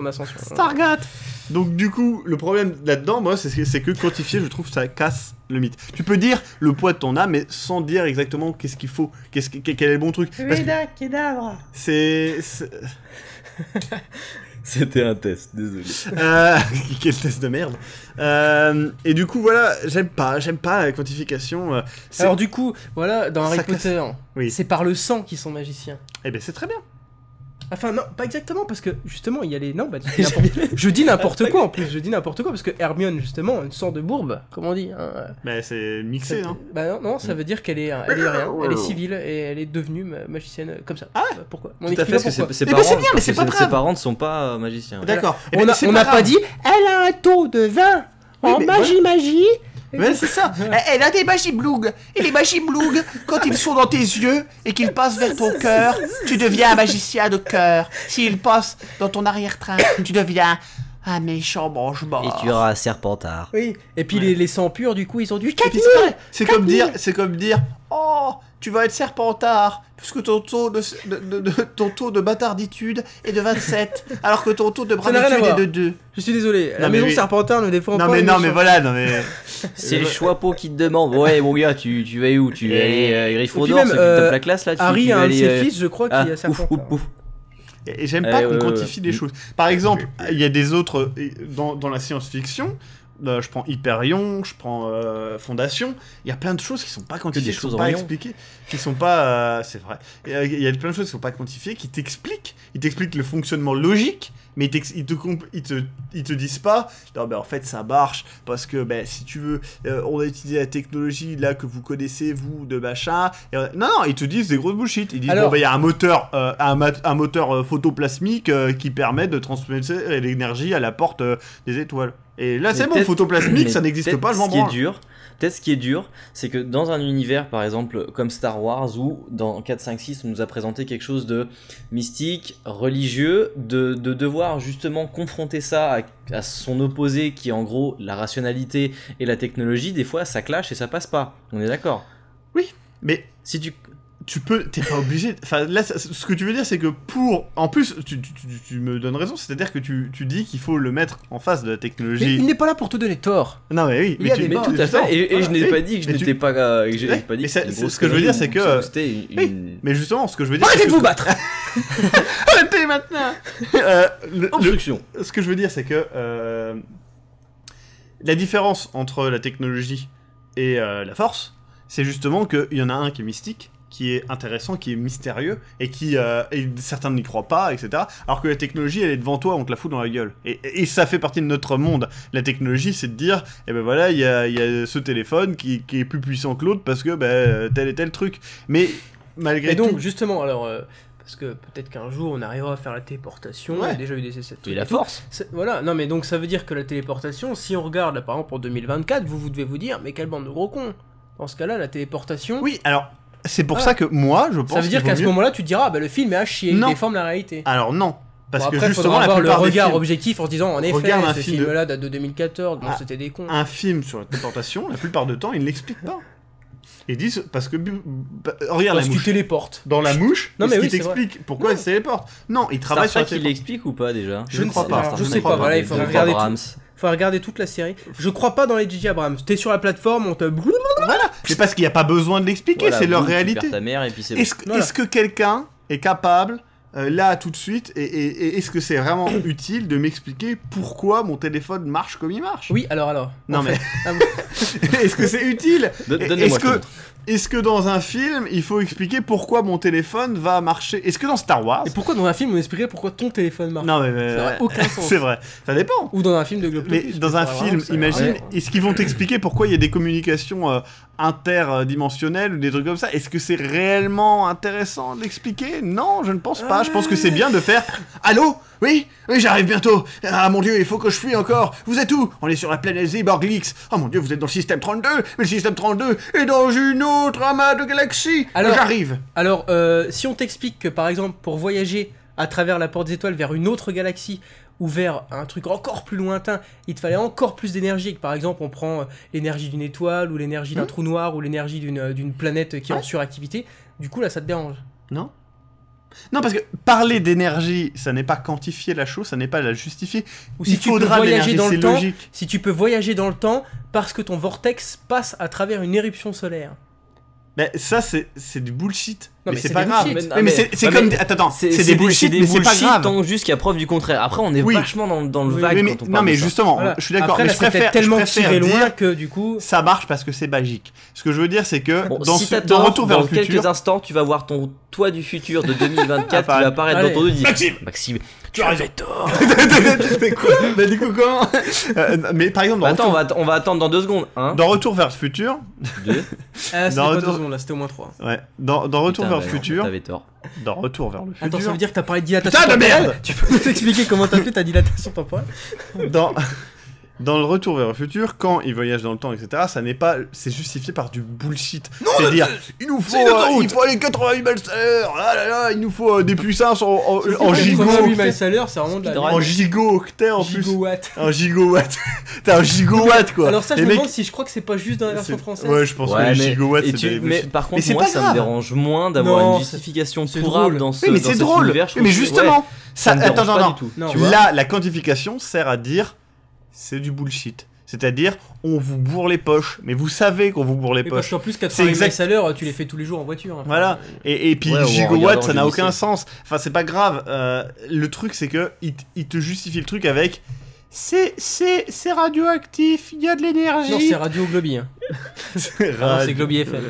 Speaker 2: ascension.
Speaker 1: Stargate. Donc, du coup, le problème là-dedans, moi, c'est que quantifier, je trouve, ça casse le mythe. Tu peux dire le poids de ton âme, mais sans dire exactement qu'est-ce qu'il faut, quel est le bon truc.
Speaker 2: Cadavre.
Speaker 3: C'était un test, désolé.
Speaker 1: Quel test de merde. Et du coup, voilà, j'aime pas la quantification.
Speaker 2: Alors du coup, voilà, dans Harry Potter, c'est par le sang qu'ils sont magiciens.
Speaker 1: Eh ben c'est très bien.
Speaker 2: Enfin non, pas exactement, parce que justement, il y a les... Non, je dis n'importe quoi en plus, parce que Hermione, justement, une sorte de bourbe, comme on dit. Hein.
Speaker 1: Bah c'est mixé, hein.
Speaker 2: Bah non, ça veut dire qu'elle est rien, elle est civile, et elle est devenue magicienne comme ça.
Speaker 1: Ah
Speaker 2: pourquoi?
Speaker 3: Tout à fait, parce que ses parents ne sont pas magiciens.
Speaker 1: D'accord.
Speaker 2: On n'a pas dit, elle a un taux de 20 en magie,
Speaker 1: Mais c'est ça. Elle a des magiblougs. Et les magiblougs, quand ils sont dans tes yeux et qu'ils passent vers ton cœur, tu deviens un magicien de cœur. S'ils passent dans ton arrière-train, tu deviens un méchant mange-mort.
Speaker 3: Et tu auras un serpentard.
Speaker 2: Oui. Et puis les sangs purs, du coup, ils ont du 4000.
Speaker 1: C'est comme dire, oh, tu vas être serpentard, puisque ton taux de bâtarditude est de 27, alors que ton taux de bravitude est de 2.
Speaker 2: Je suis désolé, la maison serpentard ne défend pas.
Speaker 1: Non mais voilà.
Speaker 3: C'est le Choixpeau qui te demande, ouais mon gars, tu vas où? Tu vas aller Gryffondor, c'est top la classe là?
Speaker 2: Harry a un de ses fils, je crois, qui a serpentard.
Speaker 1: Et j'aime pas qu'on quantifie des choses. Par exemple, il y a des autres dans la science-fiction. Je prends Hyperion, je prends Fondation. Il y a plein de choses qui sont pas quantifiées, qui sont pas expliquées, qui sont pas. C'est vrai. Il y a plein de choses qui sont pas quantifiées, qui t'expliquent. Ils t'expliquent le fonctionnement logique, mais ils te disent pas. Non, ben en fait ça marche parce que si tu veux, on a utilisé la technologie là que vous connaissez vous de machin. Non, ils te disent des grosses bullshit. Ils disent il y a un moteur photoplasmique qui permet de transmettre l'énergie à la porte des étoiles. Et là, c'est bon, photoplasmique, ça n'existe pas, je m'en branle.
Speaker 3: Peut-être ce qui est dur, c'est que dans un univers, par exemple, comme Star Wars, où dans 4, 5, 6, on nous a présenté quelque chose de mystique, religieux, de devoir justement confronter ça à son opposé, qui est en gros la rationalité et la technologie, des fois, ça clash et ça passe pas. On est d'accord?
Speaker 1: Oui, mais si t'es pas obligé. Enfin, là, ce que tu veux dire, c'est que en plus, tu me donnes raison, c'est-à-dire que tu dis qu'il faut le mettre en face de la technologie.
Speaker 2: Mais il n'est pas là pour te donner tort.
Speaker 1: Non, mais oui,
Speaker 3: mais tout à fait. Et je n'ai pas dit que je n'étais pas.
Speaker 1: Ce que je veux dire, c'est que. Mais justement, ce que je veux dire.
Speaker 2: Arrêtez de vous battre.
Speaker 1: Arrêtez maintenant.
Speaker 3: Obstruction.
Speaker 1: Ce que je veux dire, c'est que la différence entre la technologie et la force, c'est justement qu'il y en a un qui est mystique, qui est intéressant, qui est mystérieux, et et certains n'y croient pas, etc. Alors que la technologie, elle est devant toi, on te la fout dans la gueule. Et ça fait partie de notre monde. La technologie, c'est de dire, voilà, il y a ce téléphone qui est plus puissant que l'autre parce que tel et tel truc. Mais malgré tout...
Speaker 2: Et donc, justement, alors... parce que peut-être qu'un jour on arrivera à faire la téléportation, il y a déjà eu des essais.
Speaker 3: Et la force.
Speaker 2: Voilà, non mais donc ça veut dire que la téléportation, si on regarde là par exemple pour 2024, vous devez vous dire, mais quelle bande de gros cons. Dans ce cas-là, la téléportation...
Speaker 1: Oui, alors... C'est pour ça que moi, je pense.
Speaker 2: Ça veut dire qu'à ce moment-là, tu te diras, le film est à chier, il déforme la réalité.
Speaker 1: Alors non, parce que
Speaker 2: après,
Speaker 1: justement,
Speaker 2: avoir le regard objectif en se disant, en effet, ce film-là date de 2014, c'était des cons.
Speaker 1: Un film sur la téléportation, la plupart du temps, ils ne l'expliquent pas. Ils disent parce que regarde
Speaker 2: parce
Speaker 1: la mouche.
Speaker 2: Tu téléportes.
Speaker 1: Dans la mouche,
Speaker 2: non mais oui,
Speaker 1: t'explique pourquoi il se téléporte. Non, il travaille sur la
Speaker 3: téléportation. Il l'explique ou pas déjà?
Speaker 1: Je ne crois pas.
Speaker 2: Je sais pas. Voilà, il faut regarder tout. Faut regarder toute la série. Je crois pas dans les J.J. Abrams. T'es sur la plateforme, on te...
Speaker 1: Voilà. C'est parce qu'il n'y a pas besoin de l'expliquer, c'est leur réalité.
Speaker 3: Tu perds ta mère et puis c'est
Speaker 1: est-ce que quelqu'un est capable, là tout de suite, et est-ce que c'est vraiment utile de m'expliquer pourquoi mon téléphone marche comme il marche?
Speaker 2: Oui, alors.
Speaker 1: Non mais... est-ce que c'est utile? Est-ce que dans un film, il faut expliquer pourquoi mon téléphone va marcher? Est-ce que dans Star Wars...
Speaker 2: Et pourquoi dans un film, on expliquerait pourquoi ton téléphone marche?
Speaker 1: Non mais...
Speaker 2: ça n'a aucun sens.
Speaker 1: C'est vrai, ça dépend.
Speaker 2: Ou dans un film de Globopus.
Speaker 1: Mais dans un film, imagine, est-ce qu'ils vont t'expliquer pourquoi il y a des communications interdimensionnelles ou des trucs comme ça? Est-ce que c'est réellement intéressant de l'expliquer? Non, je ne pense pas. Je pense que c'est bien de faire... Allô? Oui, j'arrive bientôt. Ah mon dieu, il faut que je fuis encore. Vous êtes où? On est sur la planète Zyborglix. Oh mon dieu, vous êtes dans le système 32. Mais le système 32 est dans une autre amas de galaxies. Alors, j'arrive.
Speaker 2: Alors, si on t'explique que par exemple, pour voyager à travers la porte des étoiles vers une autre galaxie ou vers un truc encore plus lointain, il te fallait encore plus d'énergie. Que par exemple, on prend l'énergie d'une étoile ou l'énergie d'un trou noir ou l'énergie d'une planète qui est en suractivité. Du coup, là, ça te dérange?
Speaker 1: Non, parce que parler d'énergie, ça n'est pas quantifier la chose, ça n'est pas la justifier.
Speaker 2: Ou si tu peux voyager dans le temps, si tu peux voyager dans le temps parce que ton vortex passe à travers une éruption solaire.
Speaker 1: Mais ça, c'est du bullshit.
Speaker 2: Non,
Speaker 1: mais c'est pas grave.
Speaker 3: Mais
Speaker 1: c'est comme... Attends, c'est des bullshit, mais c'est pas grave.
Speaker 3: Tant juste qu'il y a preuve du contraire. Après, on est vachement dans le vague quand on parle.
Speaker 1: Non, mais justement, je suis d'accord. Mais je préfère
Speaker 2: tirer loin que du coup...
Speaker 1: Ça marche parce que c'est magique. Ce que je veux dire, c'est que
Speaker 3: dans Retour vers le futur... Dans quelques instants, tu vas voir ton toi du futur de 2024 qui va apparaître dans ton audio.
Speaker 1: Maxime,
Speaker 3: tu avais tort.
Speaker 1: Mais quoi? Mais du coup, comment? Mais par exemple...
Speaker 3: Attends, on va attendre dans 2 secondes.
Speaker 1: Dans Retour vers le futur...
Speaker 3: 2.
Speaker 2: C'était pas 2 secondes, là, c'était au moins 3.
Speaker 1: Ouais. Dans Retour vers le futur...
Speaker 3: T'avais tort.
Speaker 1: Dans Retour vers le futur...
Speaker 2: Attends, ça veut dire que t'as parlé de dilatation temporelle? Tu peux nous expliquer comment t'as fait ta dilatation temporelle?
Speaker 1: dans le Retour vers le futur, quand il voyage dans le temps, etc., c'est justifié par du bullshit. C'est-à-dire, il faut aller 88 miles à l'heure, il nous faut des puissances en gigo.
Speaker 2: 88 miles à l'heure, c'est vraiment de la
Speaker 1: en gigo-octet en plus.
Speaker 2: Gigawatt.
Speaker 1: Un gigawatt. T'as un gigawatt, quoi.
Speaker 2: Alors ça, je me demande si je crois que c'est pas juste dans la version française.
Speaker 1: Ouais, je pense que les gigawatts, c'est
Speaker 3: mais par contre, moi, ça me dérange moins d'avoir une justification pourrable dans ce
Speaker 1: univers. Mais justement, attends. Là, la quantification sert à dire c'est du bullshit. C'est-à-dire, on vous bourre les poches, mais vous savez qu'on vous bourre les poches. Parce
Speaker 2: qu'en plus, 80 miles à l'heure, tu les fais tous les jours en voiture.
Speaker 1: Voilà, et puis gigawatt, ça n'a aucun sens. Enfin, c'est pas grave. Le truc, c'est que il te justifie le truc avec c'est radioactif, il y a de l'énergie.
Speaker 2: Non, c'est Radio Globi. Hein. C'est Globi FM.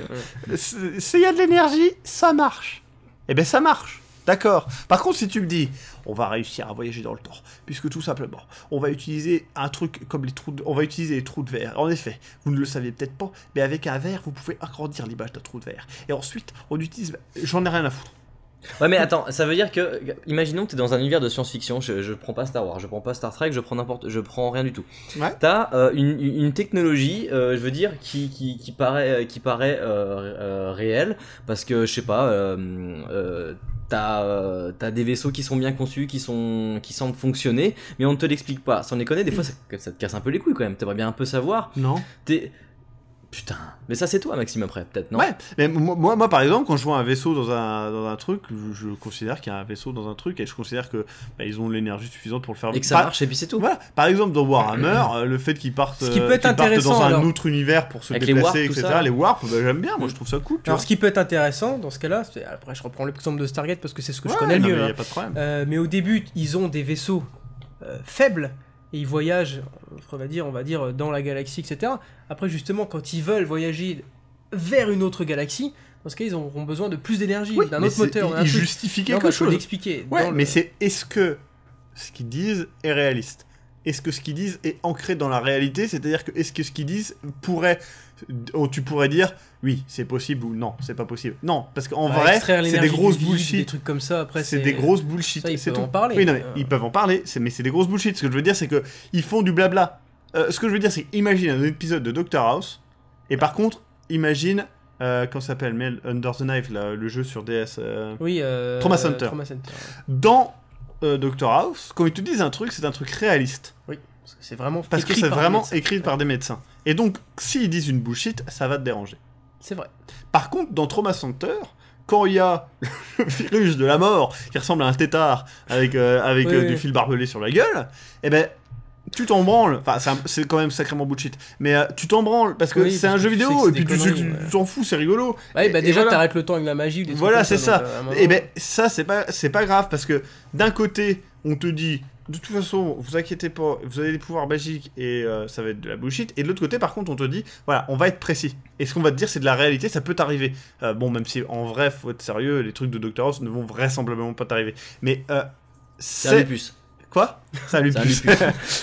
Speaker 1: Il y a de l'énergie, ça marche. Eh ben, ça marche. D'accord. Par contre, si tu me dis, on va réussir à voyager dans le temps, puisque tout simplement, on va utiliser un truc comme on va utiliser les trous de verre. En effet, vous ne le saviez peut-être pas, mais avec un verre, vous pouvez agrandir l'image d'un trou de verre. Et ensuite, on utilise. J'en ai rien à foutre.
Speaker 3: Ouais, mais attends, ça veut dire que, imaginons que t'es dans un univers de science-fiction, je prends pas Star Wars, je prends pas Star Trek, je prends rien du tout. Ouais. T'as une technologie, je veux dire, qui paraît réelle, parce que, je sais pas, t'as des vaisseaux qui sont bien conçus, qui semblent fonctionner, mais on ne te l'explique pas. Sans déconner, des fois ça te casse un peu les couilles quand même. T'aimerais bien un peu savoir.
Speaker 1: Non.
Speaker 3: Putain, mais ça c'est toi Maxime après, peut-être, non?
Speaker 1: Ouais, mais moi par exemple, quand je vois un vaisseau dans un truc, je considère qu'il y a un vaisseau dans un truc et je considère que ils ont l'énergie suffisante pour le faire.
Speaker 3: Et que ça marche et puis c'est tout.
Speaker 1: Voilà. Par exemple dans Warhammer, le fait qu'ils partent, dans un autre univers pour se déplacer, etc. Les warps, j'aime bien, moi je trouve ça cool.
Speaker 2: Alors ce qui peut être intéressant dans ce cas-là, après je reprends l'exemple de Stargate parce que c'est ce que je connais le mieux.
Speaker 1: Y a pas de problème.
Speaker 2: Mais au début, ils ont des vaisseaux faibles. Et ils voyagent, on va dire, dans la galaxie, etc. Après, justement, quand ils veulent voyager vers une autre galaxie, dans ce cas, ils auront besoin de plus d'énergie, d'un autre moteur.
Speaker 1: Ils justifient quelque chose.
Speaker 2: L'expliquer.
Speaker 1: Ouais, mais est-ce que ce qu'ils disent est réaliste? Est-ce que ce qu'ils disent est ancré dans la réalité? C'est-à-dire que est-ce que ce qu'ils disent tu pourrais dire oui, c'est possible ou non, c'est pas possible. Non, parce qu'en vrai, c'est des grosses bullshit.
Speaker 2: Des trucs comme ça, après,
Speaker 1: c'est des grosses bullshit.
Speaker 2: Ça, ils
Speaker 1: peuvent
Speaker 2: en parler.
Speaker 1: Oui, non, mais ils peuvent en parler, mais c'est des grosses bullshit. Ce que je veux dire, c'est que ils font du blabla. Ce que je veux dire, c'est imagine un épisode de Doctor House, et par contre, imagine comment ça s'appelle, Under the Knife, là, le jeu sur DS. Trauma Center. Dans Doctor House, quand ils te disent un truc, c'est un truc réaliste.
Speaker 2: Oui, c'est vraiment
Speaker 1: écrit par des médecins. Et donc, s'ils disent une bullshit, ça va te déranger.
Speaker 2: C'est vrai.
Speaker 1: Par contre, dans Trauma Center, quand il y a le virus de la mort qui ressemble à un tétard avec du fil barbelé sur la gueule, eh ben, tu t'en branles. Enfin, c'est quand même sacrément bullshit. Mais tu t'en branles parce que c'est un jeu vidéo et puis tu t'en fous, c'est rigolo.
Speaker 2: Ouais, bah déjà, t'arrêtes le temps avec la magie. Ou des
Speaker 1: voilà, c'est ça. Et ben, ça, c'est pas grave parce que d'un côté, on te dit. De toute façon, vous inquiétez pas, vous avez des pouvoirs magiques et ça va être de la bullshit. Et de l'autre côté, par contre, on te dit, voilà, on va être précis. Et ce qu'on va te dire, c'est de la réalité, ça peut t'arriver. Bon, même si en vrai, faut être sérieux, les trucs de Dr House ne vont vraisemblablement pas t'arriver. Mais
Speaker 3: c'est un lupus.
Speaker 1: Quoi? C'est un lupus.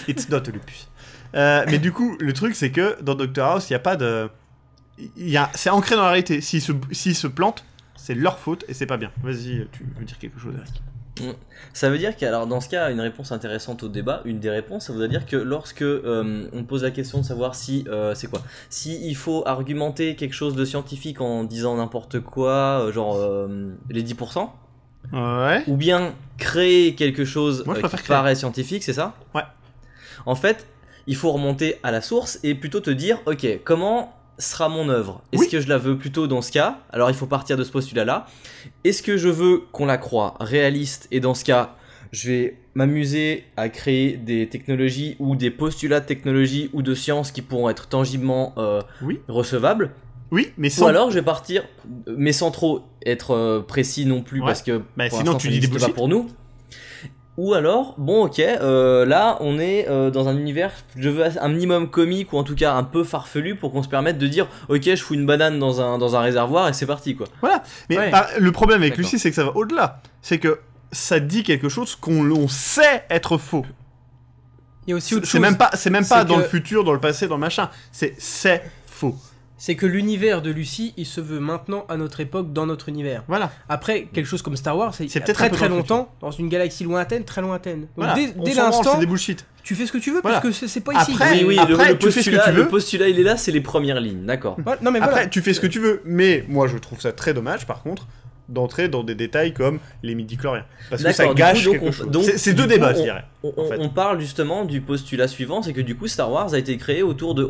Speaker 1: It's not a lupus. Mais du coup, le truc, c'est que dans Dr House, il n'y a pas de... C'est ancré dans la réalité. S'ils se plantent, c'est leur faute et c'est pas bien. Vas-y, tu veux dire quelque chose, Eric?
Speaker 3: Ça veut dire qu'alors dans ce cas, une réponse intéressante au débat, une des réponses, ça voudrait dire que lorsque on pose la question de savoir si c'est quoi, si il faut argumenter quelque chose de scientifique en disant n'importe quoi, genre les 10%,
Speaker 1: ouais,
Speaker 3: ou bien créer quelque chose qui paraît scientifique, c'est ça?
Speaker 1: Ouais.
Speaker 3: En fait, il faut remonter à la source et plutôt te dire, ok, comment sera mon œuvre? Est-ce que je la veux plutôt dans ce cas? Alors il faut partir de ce postulat-là. Est-ce que je veux qu'on la croie réaliste? Et dans ce cas, je vais m'amuser à créer des technologies ou des postulats de technologie ou de science qui pourront être tangiblement recevables.
Speaker 1: Oui, mais
Speaker 3: ou alors je vais partir, mais sans trop être précis non plus, parce que
Speaker 1: sinon tu dis des bullshit.
Speaker 3: Pas pour nous. Ou alors, bon ok, là on est dans un univers, je veux un minimum comique ou en tout cas un peu farfelu pour qu'on se permette de dire ok, je fous une banane dans un réservoir et c'est parti quoi.
Speaker 1: Voilà, mais le problème avec Lucie, c'est que ça va au-delà. C'est que ça dit quelque chose qu'on sait être faux.
Speaker 2: Il y a aussi autre chose.
Speaker 1: C'est même pas dans le futur, dans le passé, dans le machin. C'est faux.
Speaker 2: C'est que l'univers de Lucie, il se veut maintenant à notre époque, dans notre univers.
Speaker 1: Voilà.
Speaker 2: Après, quelque chose comme Star Wars, c'est
Speaker 1: peut-être
Speaker 2: très longtemps, dans une galaxie lointaine, très lointaine. Donc
Speaker 1: voilà.
Speaker 2: dès l'instant,
Speaker 1: c'est des bullshit.
Speaker 2: tu fais ce que tu veux parce que c'est pas ici.
Speaker 3: Après, le postulat il est là, c'est les premières lignes, d'accord.
Speaker 1: Non, mais après, tu fais ce que tu veux, mais moi je trouve ça très dommage par contre d'entrer dans des détails comme les midi-chloriens. Parce que ça gâche quelque chose. C'est deux débats, je dirais.
Speaker 3: On parle justement du postulat suivant, c'est que du coup Star Wars a été créé autour de...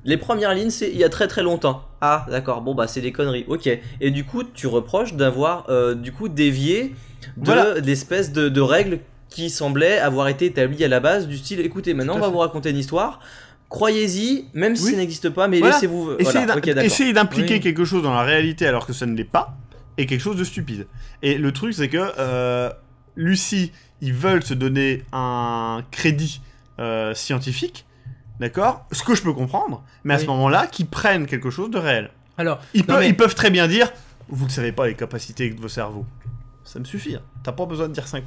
Speaker 3: Les premières lignes, c'est il y a très très longtemps. Ah, d'accord, bon bah c'est des conneries, ok. Et du coup, tu reproches d'avoir du coup dévié d'espèces de règles qui semblaient avoir été établies à la base, du style, écoutez, maintenant on va vous raconter une histoire... Croyez-y, même si ça n'existe pas, mais laissez-vous...
Speaker 1: Essayez d'impliquer quelque chose dans la réalité alors que ça ne l'est pas, et quelque chose de stupide. Et le truc, c'est que Lucie, ils veulent se donner un crédit scientifique, d'accord ? Ce que je peux comprendre, mais à ce moment-là, qu'ils prennent quelque chose de réel.
Speaker 2: Alors,
Speaker 1: ils peuvent très bien dire, vous ne savez pas les capacités de vos cerveaux. Ça me suffit. T'as pas besoin de dire 5%,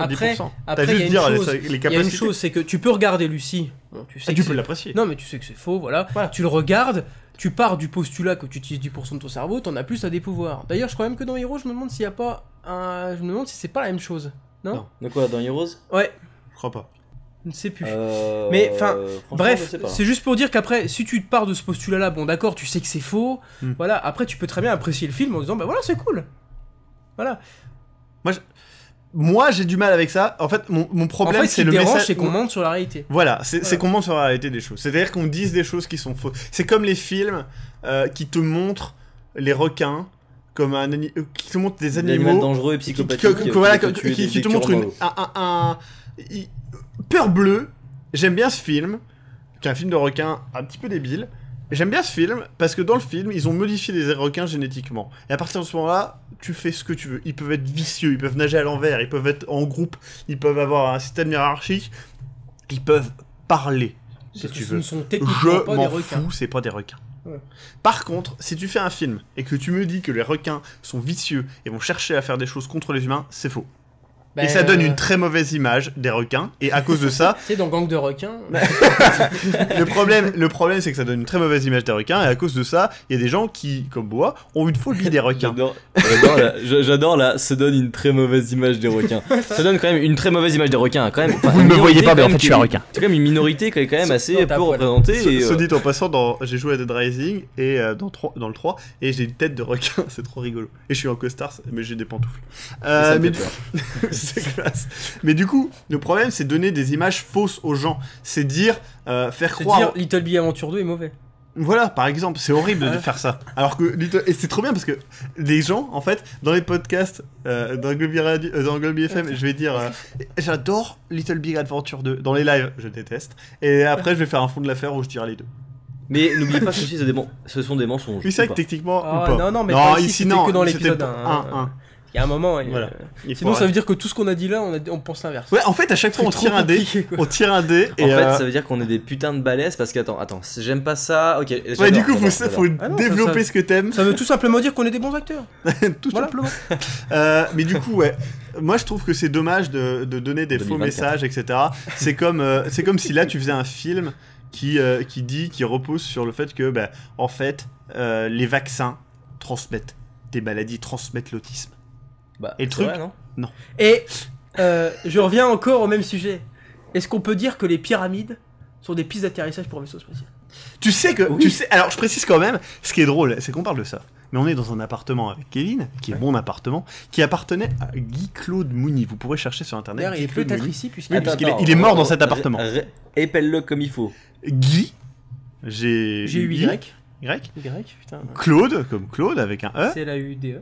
Speaker 1: 10%.
Speaker 2: Après, il y a une chose, c'est que tu peux regarder Lucie. Bon, tu peux
Speaker 1: l'apprécier.
Speaker 2: Non, mais tu sais que c'est faux, voilà. Tu le regardes, tu pars du postulat que tu utilises 10% de ton cerveau, t'en as plus à des pouvoirs. D'ailleurs, je crois même que dans Heroes, je me demande s'il y a pas un... Je me demande si c'est pas la même chose. Non.
Speaker 3: De quoi, dans Heroes ?
Speaker 2: Ouais.
Speaker 1: Je crois pas.
Speaker 2: Je ne sais plus. Mais enfin, bref, c'est juste pour dire qu'apraprès, si tu pars de ce postulat-là, bon d'accord, tu sais que c'est faux, voilà, après tu peux très bien apprécier le film en disant, bah voilà, c'est cool. Voilà.
Speaker 1: Moi, j'ai du mal avec ça. En fait, mon problème, c'est le message.
Speaker 2: C'est qu'on monte sur la réalité.
Speaker 1: Voilà, c'est qu'on monte sur la réalité des choses. C'est-à-dire qu'on dise des choses qui sont fausses. C'est comme les films qui te montrent les requins comme qui te montrent des animaux
Speaker 3: dangereux et psychopathiques.
Speaker 1: Qui te montrent un Peur bleue. J'aime bien ce film, qui est un film de requin un petit peu débile. J'aime bien ce film parce que dans le film, ils ont modifié des requins génétiquement. Et à partir de ce moment-là, tu fais ce que tu veux. Ils peuvent être vicieux, ils peuvent nager à l'envers, ils peuvent être en groupe, ils peuvent avoir un système hiérarchique, ils peuvent parler, si tu veux. Je m'en fous, c'est pas des requins. Ouais. Par contre, si tu fais un film et que tu me dis que les requins sont vicieux et vont chercher à faire des choses contre les humains, c'est faux. Et ça donne une très mauvaise image des requins, et à cause de ça...
Speaker 2: Tu sais, dans Gang de requins...
Speaker 1: le problème, c'est que ça donne une très mauvaise image des requins, et à cause de ça, il y a des gens qui, comme moi, ont une phobie des requins.
Speaker 3: J'adore là, ça donne une très mauvaise image des requins. Ça donne quand même une très mauvaise image des requins, quand même.
Speaker 1: Vous ne me voyez pas, mais en fait, je suis un requin.
Speaker 3: C'est quand même une minorité qui est quand même assez peu représentée.
Speaker 1: Soit dit en passant, j'ai joué à Dead Rising, et dans le 3, et j'ai une tête de requin, c'est trop rigolo. Et je suis en costard, mais j'ai des pantoufles. C'est classe. Mais du coup, le problème, c'est donner des images fausses aux gens. C'est dire, faire croire...
Speaker 2: dire Little Big Adventure 2 est mauvais.
Speaker 1: Voilà, par exemple, c'est horrible de faire ça. Alors que et c'est trop bien parce que les gens, en fait, dans les podcasts, dans Golby FM, je vais dire j'adore Little Big Adventure 2. Dans les lives, je déteste. Et après, je vais faire un fond de l'affaire où je dirai les deux.
Speaker 3: Mais n'oubliez pas que ce sont des mensonges.
Speaker 1: Oui, c'est vrai que techniquement, ou pas.
Speaker 2: Non, mais pas ici, c'était que dans l'épisode 1. Il y a un moment,
Speaker 1: voilà.
Speaker 2: Sinon ça veut dire que tout ce qu'on a dit là, on pense l'inverse.
Speaker 1: Ouais, en fait, à chaque fois on tire un dé, en fait,
Speaker 3: ça veut dire qu'on est des putains de balèzes parce que attends, j'aime pas ça. Ok.
Speaker 1: Ouais, du coup, faut développer ce que t'aimes.
Speaker 2: Ça veut tout simplement dire qu'on est des bons acteurs.
Speaker 1: Tout simplement. Mais du coup, ouais. Moi, je trouve que c'est dommage de donner des faux messages, etc. C'est comme si là tu faisais un film qui repose sur le fait que, en fait, les vaccins transmettent des maladies, transmettent l'autisme. Et le truc,
Speaker 3: vrai, non.
Speaker 2: Et je reviens encore au même sujet. Est-ce qu'on peut dire que les pyramides sont des pistes d'atterrissage pour vaisseaux spatiaux ?
Speaker 1: Tu sais, alors je précise quand même, ce qui est drôle, c'est qu'on parle de ça. Mais on est dans un appartement avec Kevin, qui est mon appartement, qui appartenait à Guy-Claude Mouni. Vous pourrez chercher sur internet.
Speaker 2: D'ailleurs, il est peut-être ici,
Speaker 1: puisqu'il est mort dans cet appartement.
Speaker 3: Épelle-le comme il faut.
Speaker 1: Guy,
Speaker 2: G-U-Y.
Speaker 1: Putain. Claude, comme Claude, avec un E.
Speaker 2: C'est la U-D-E.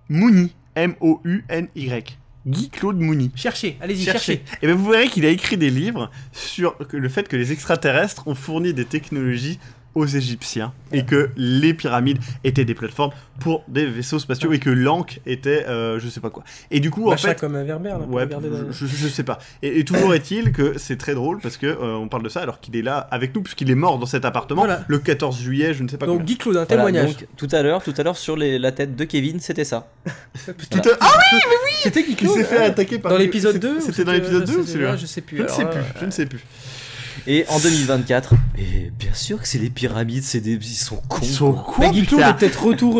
Speaker 1: Mouni. M-O-U-N-Y. Guy-Claude Mouni.
Speaker 2: Cherchez, allez-y, cherchez.
Speaker 1: Et vous verrez qu'il a écrit des livres sur le fait que les extraterrestres ont fourni des technologies aux Égyptiens et que les pyramides étaient des plateformes pour des vaisseaux spatiaux et que l'Ankh était je sais pas quoi. Et du coup, en fait,
Speaker 2: comme un Vermeer, là,
Speaker 1: ouais, je sais pas. Et toujours est-il que c'est très drôle parce que on parle de ça alors qu'il est là avec nous puisqu'il est mort dans cet appartement le 14 juillet, je ne sais pas.
Speaker 2: Donc Guy-Claude, un témoignage.
Speaker 3: Donc tout à l'heure sur la tête de Kevin, c'était ça.
Speaker 1: Ah oui, mais oui.
Speaker 2: C'était Guy-Claude.
Speaker 1: Il s'est fait attaquer par.
Speaker 2: Dans l'épisode 2.
Speaker 1: C'était dans l'épisode 2 ou celui-là ?
Speaker 2: Je sais plus.
Speaker 1: Je ne sais plus.
Speaker 3: Et en 2024, et bien sûr que c'est les pyramides, ils sont cons.
Speaker 1: Ils sont cons.
Speaker 2: Guito est peut-être retour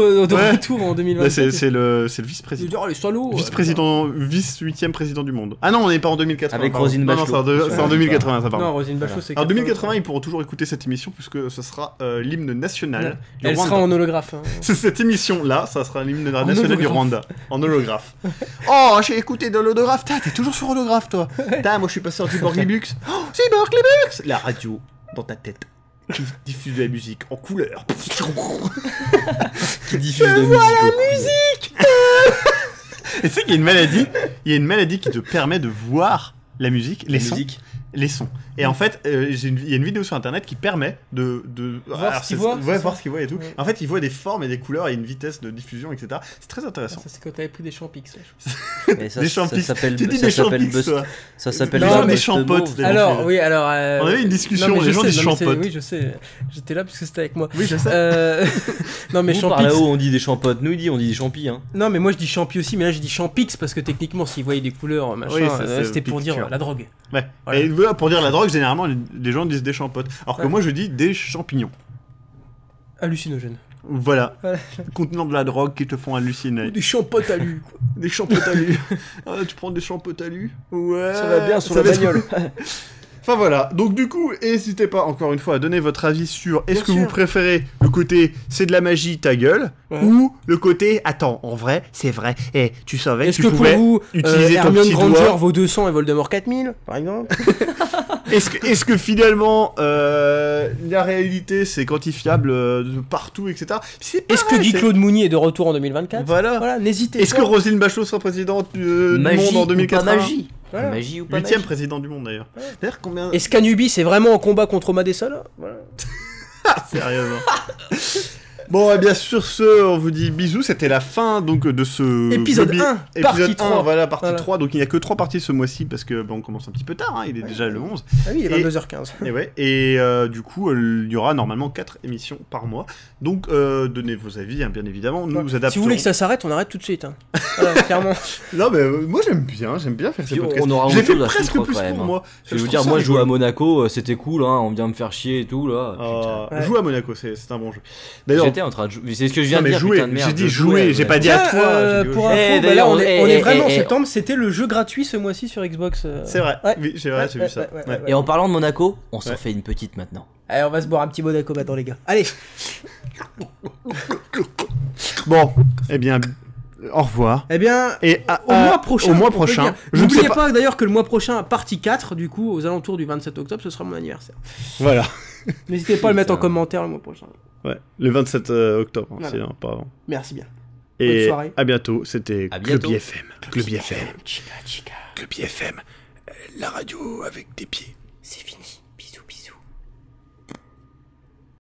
Speaker 2: en 2024.
Speaker 1: C'est le vice-président.
Speaker 2: Oh, les salauds.
Speaker 1: Vice-président, vice-8e président du monde. Ah non, on n'est pas en 2080.
Speaker 3: Avec Roselyne Bachelot.
Speaker 1: Non, c'est en 2080, ça pardon.
Speaker 2: Non, Roselyne Bachelot, c'est.
Speaker 1: En 2080, ils pourront toujours écouter cette émission puisque ce sera l'hymne national.
Speaker 2: Elle sera en holographe.
Speaker 1: Cette émission-là, ça sera l'hymne national du Rwanda. En holographe. Oh, j'ai écouté de l'holographe. T'es toujours sur holographe, toi. Moi, je suis passé en Cyborglibux. Oh, Cyborglibux. La radio dans ta tête qui diffuse de la musique en couleur.
Speaker 3: Qui diffuse de la
Speaker 1: musique. Et tu sais qu'il y a une maladie qui te permet de voir la musique, les sons. Et en fait, il y a une vidéo sur internet qui permet de
Speaker 2: voir ce qu'il voit.
Speaker 1: Voir ce qu'il voit et tout. Ouais. En fait, il voit des formes et des couleurs et une vitesse de diffusion, etc. C'est très intéressant.
Speaker 2: Ça, c'est quand t'avais pris des champix.
Speaker 1: Des champix.
Speaker 3: Tu dis des champix, toi. Ça s'appelle
Speaker 1: des champotes.
Speaker 2: Alors.
Speaker 1: On avait une discussion, les gens disent champotes.
Speaker 2: Oui, je sais. J'étais là parce que c'était avec moi.
Speaker 1: Oui, je sais.
Speaker 3: Non, mais champix. Par là-haut, on dit des champotes. Nous, on dit des champis.
Speaker 2: Non, mais moi, je dis champi aussi, mais là, je dis champix parce que techniquement, s'ils voyaient des couleurs, machin, c'était pour dire la drogue.
Speaker 1: Ouais. Et pour dire la drogue, généralement, les gens disent des champotes. Alors que moi, je dis des champignons.
Speaker 2: Hallucinogènes.
Speaker 1: Voilà. Contenant de la drogue qui te font halluciner.
Speaker 2: Des champotes alu.
Speaker 1: Des champotes alu. Tu prends des champotes alu. Ouais.
Speaker 3: Ça va bien sur la bagnole.
Speaker 1: Enfin voilà, donc du coup, n'hésitez pas encore une fois à donner votre avis sur est-ce que vous préférez le côté c'est de la magie ta gueule ou le côté attends, en vrai, c'est vrai, tu savais que tu pouvais utiliser ton petit doigt.
Speaker 2: Granger vaut 200 et Voldemort 4000 par exemple.
Speaker 1: Est-ce que finalement la réalité c'est quantifiable de partout, etc.
Speaker 2: Est-ce que Guy-Claude Mounier est de retour en 2024 ?
Speaker 1: Voilà,
Speaker 2: n'hésitez pas.
Speaker 1: Est-ce que Roselyne Bachelot sera présidente du monde en 2080 ?
Speaker 3: Magie. Voilà. Magie ou pas
Speaker 1: 8e président du monde d'ailleurs. D'ailleurs combien...
Speaker 2: Est-ce qu'Anubis est vraiment en combat contre Madessol ? Voilà.
Speaker 1: Sérieusement. Bon, et bien sur ce, on vous dit bisous. C'était la fin donc de ce
Speaker 2: épisode 1, partie 3.
Speaker 1: Voilà, partie 3. Donc il n'y a que 3 parties ce mois-ci parce que on commence un petit peu tard. Il est déjà le 11.
Speaker 2: Ah oui, il est 22h15.
Speaker 1: Et du coup, il y aura normalement 4 émissions par mois. Donc donnez vos avis, bien évidemment. Nous adaptons.
Speaker 2: Si vous voulez que ça s'arrête, on arrête tout de suite. Voilà, clairement.
Speaker 1: Non, mais moi j'aime bien faire ces podcasts.
Speaker 3: J'ai
Speaker 1: fait presque plus pour moi.
Speaker 3: Je veux dire, moi je joue à Monaco, c'était cool. On vient me faire chier et tout là.
Speaker 1: Joue à Monaco, c'est un bon jeu. D'ailleurs.
Speaker 3: J'étais en train de jouer. C'est ce que je viens de dire.
Speaker 1: J'ai dit jouer, j'ai pas dit à toi.
Speaker 2: Pour info, là on est vraiment en septembre. C'était le jeu gratuit ce mois-ci sur Xbox.
Speaker 1: C'est vrai. Oui, j'ai vu ça.
Speaker 3: Et en parlant de Monaco, on s'en fait une petite maintenant.
Speaker 2: Allez, on va se boire un petit Monaco maintenant, les gars. Allez.
Speaker 1: Bon, eh bien. Au revoir.
Speaker 2: Eh bien, au mois prochain. N'oubliez pas d'ailleurs que le mois prochain, partie 4, du coup, aux alentours du 27 octobre, ce sera mon anniversaire.
Speaker 1: Voilà.
Speaker 2: N'hésitez pas à le mettre en commentaire le mois prochain.
Speaker 1: Ouais, le 27 octobre, voilà. C'est pas avant.
Speaker 2: Merci bien.
Speaker 1: Et
Speaker 2: bonne soirée.
Speaker 1: À bientôt, c'était Club IFM.
Speaker 2: Club IFM.
Speaker 1: Club IFM, la radio avec des pieds.
Speaker 2: C'est fini.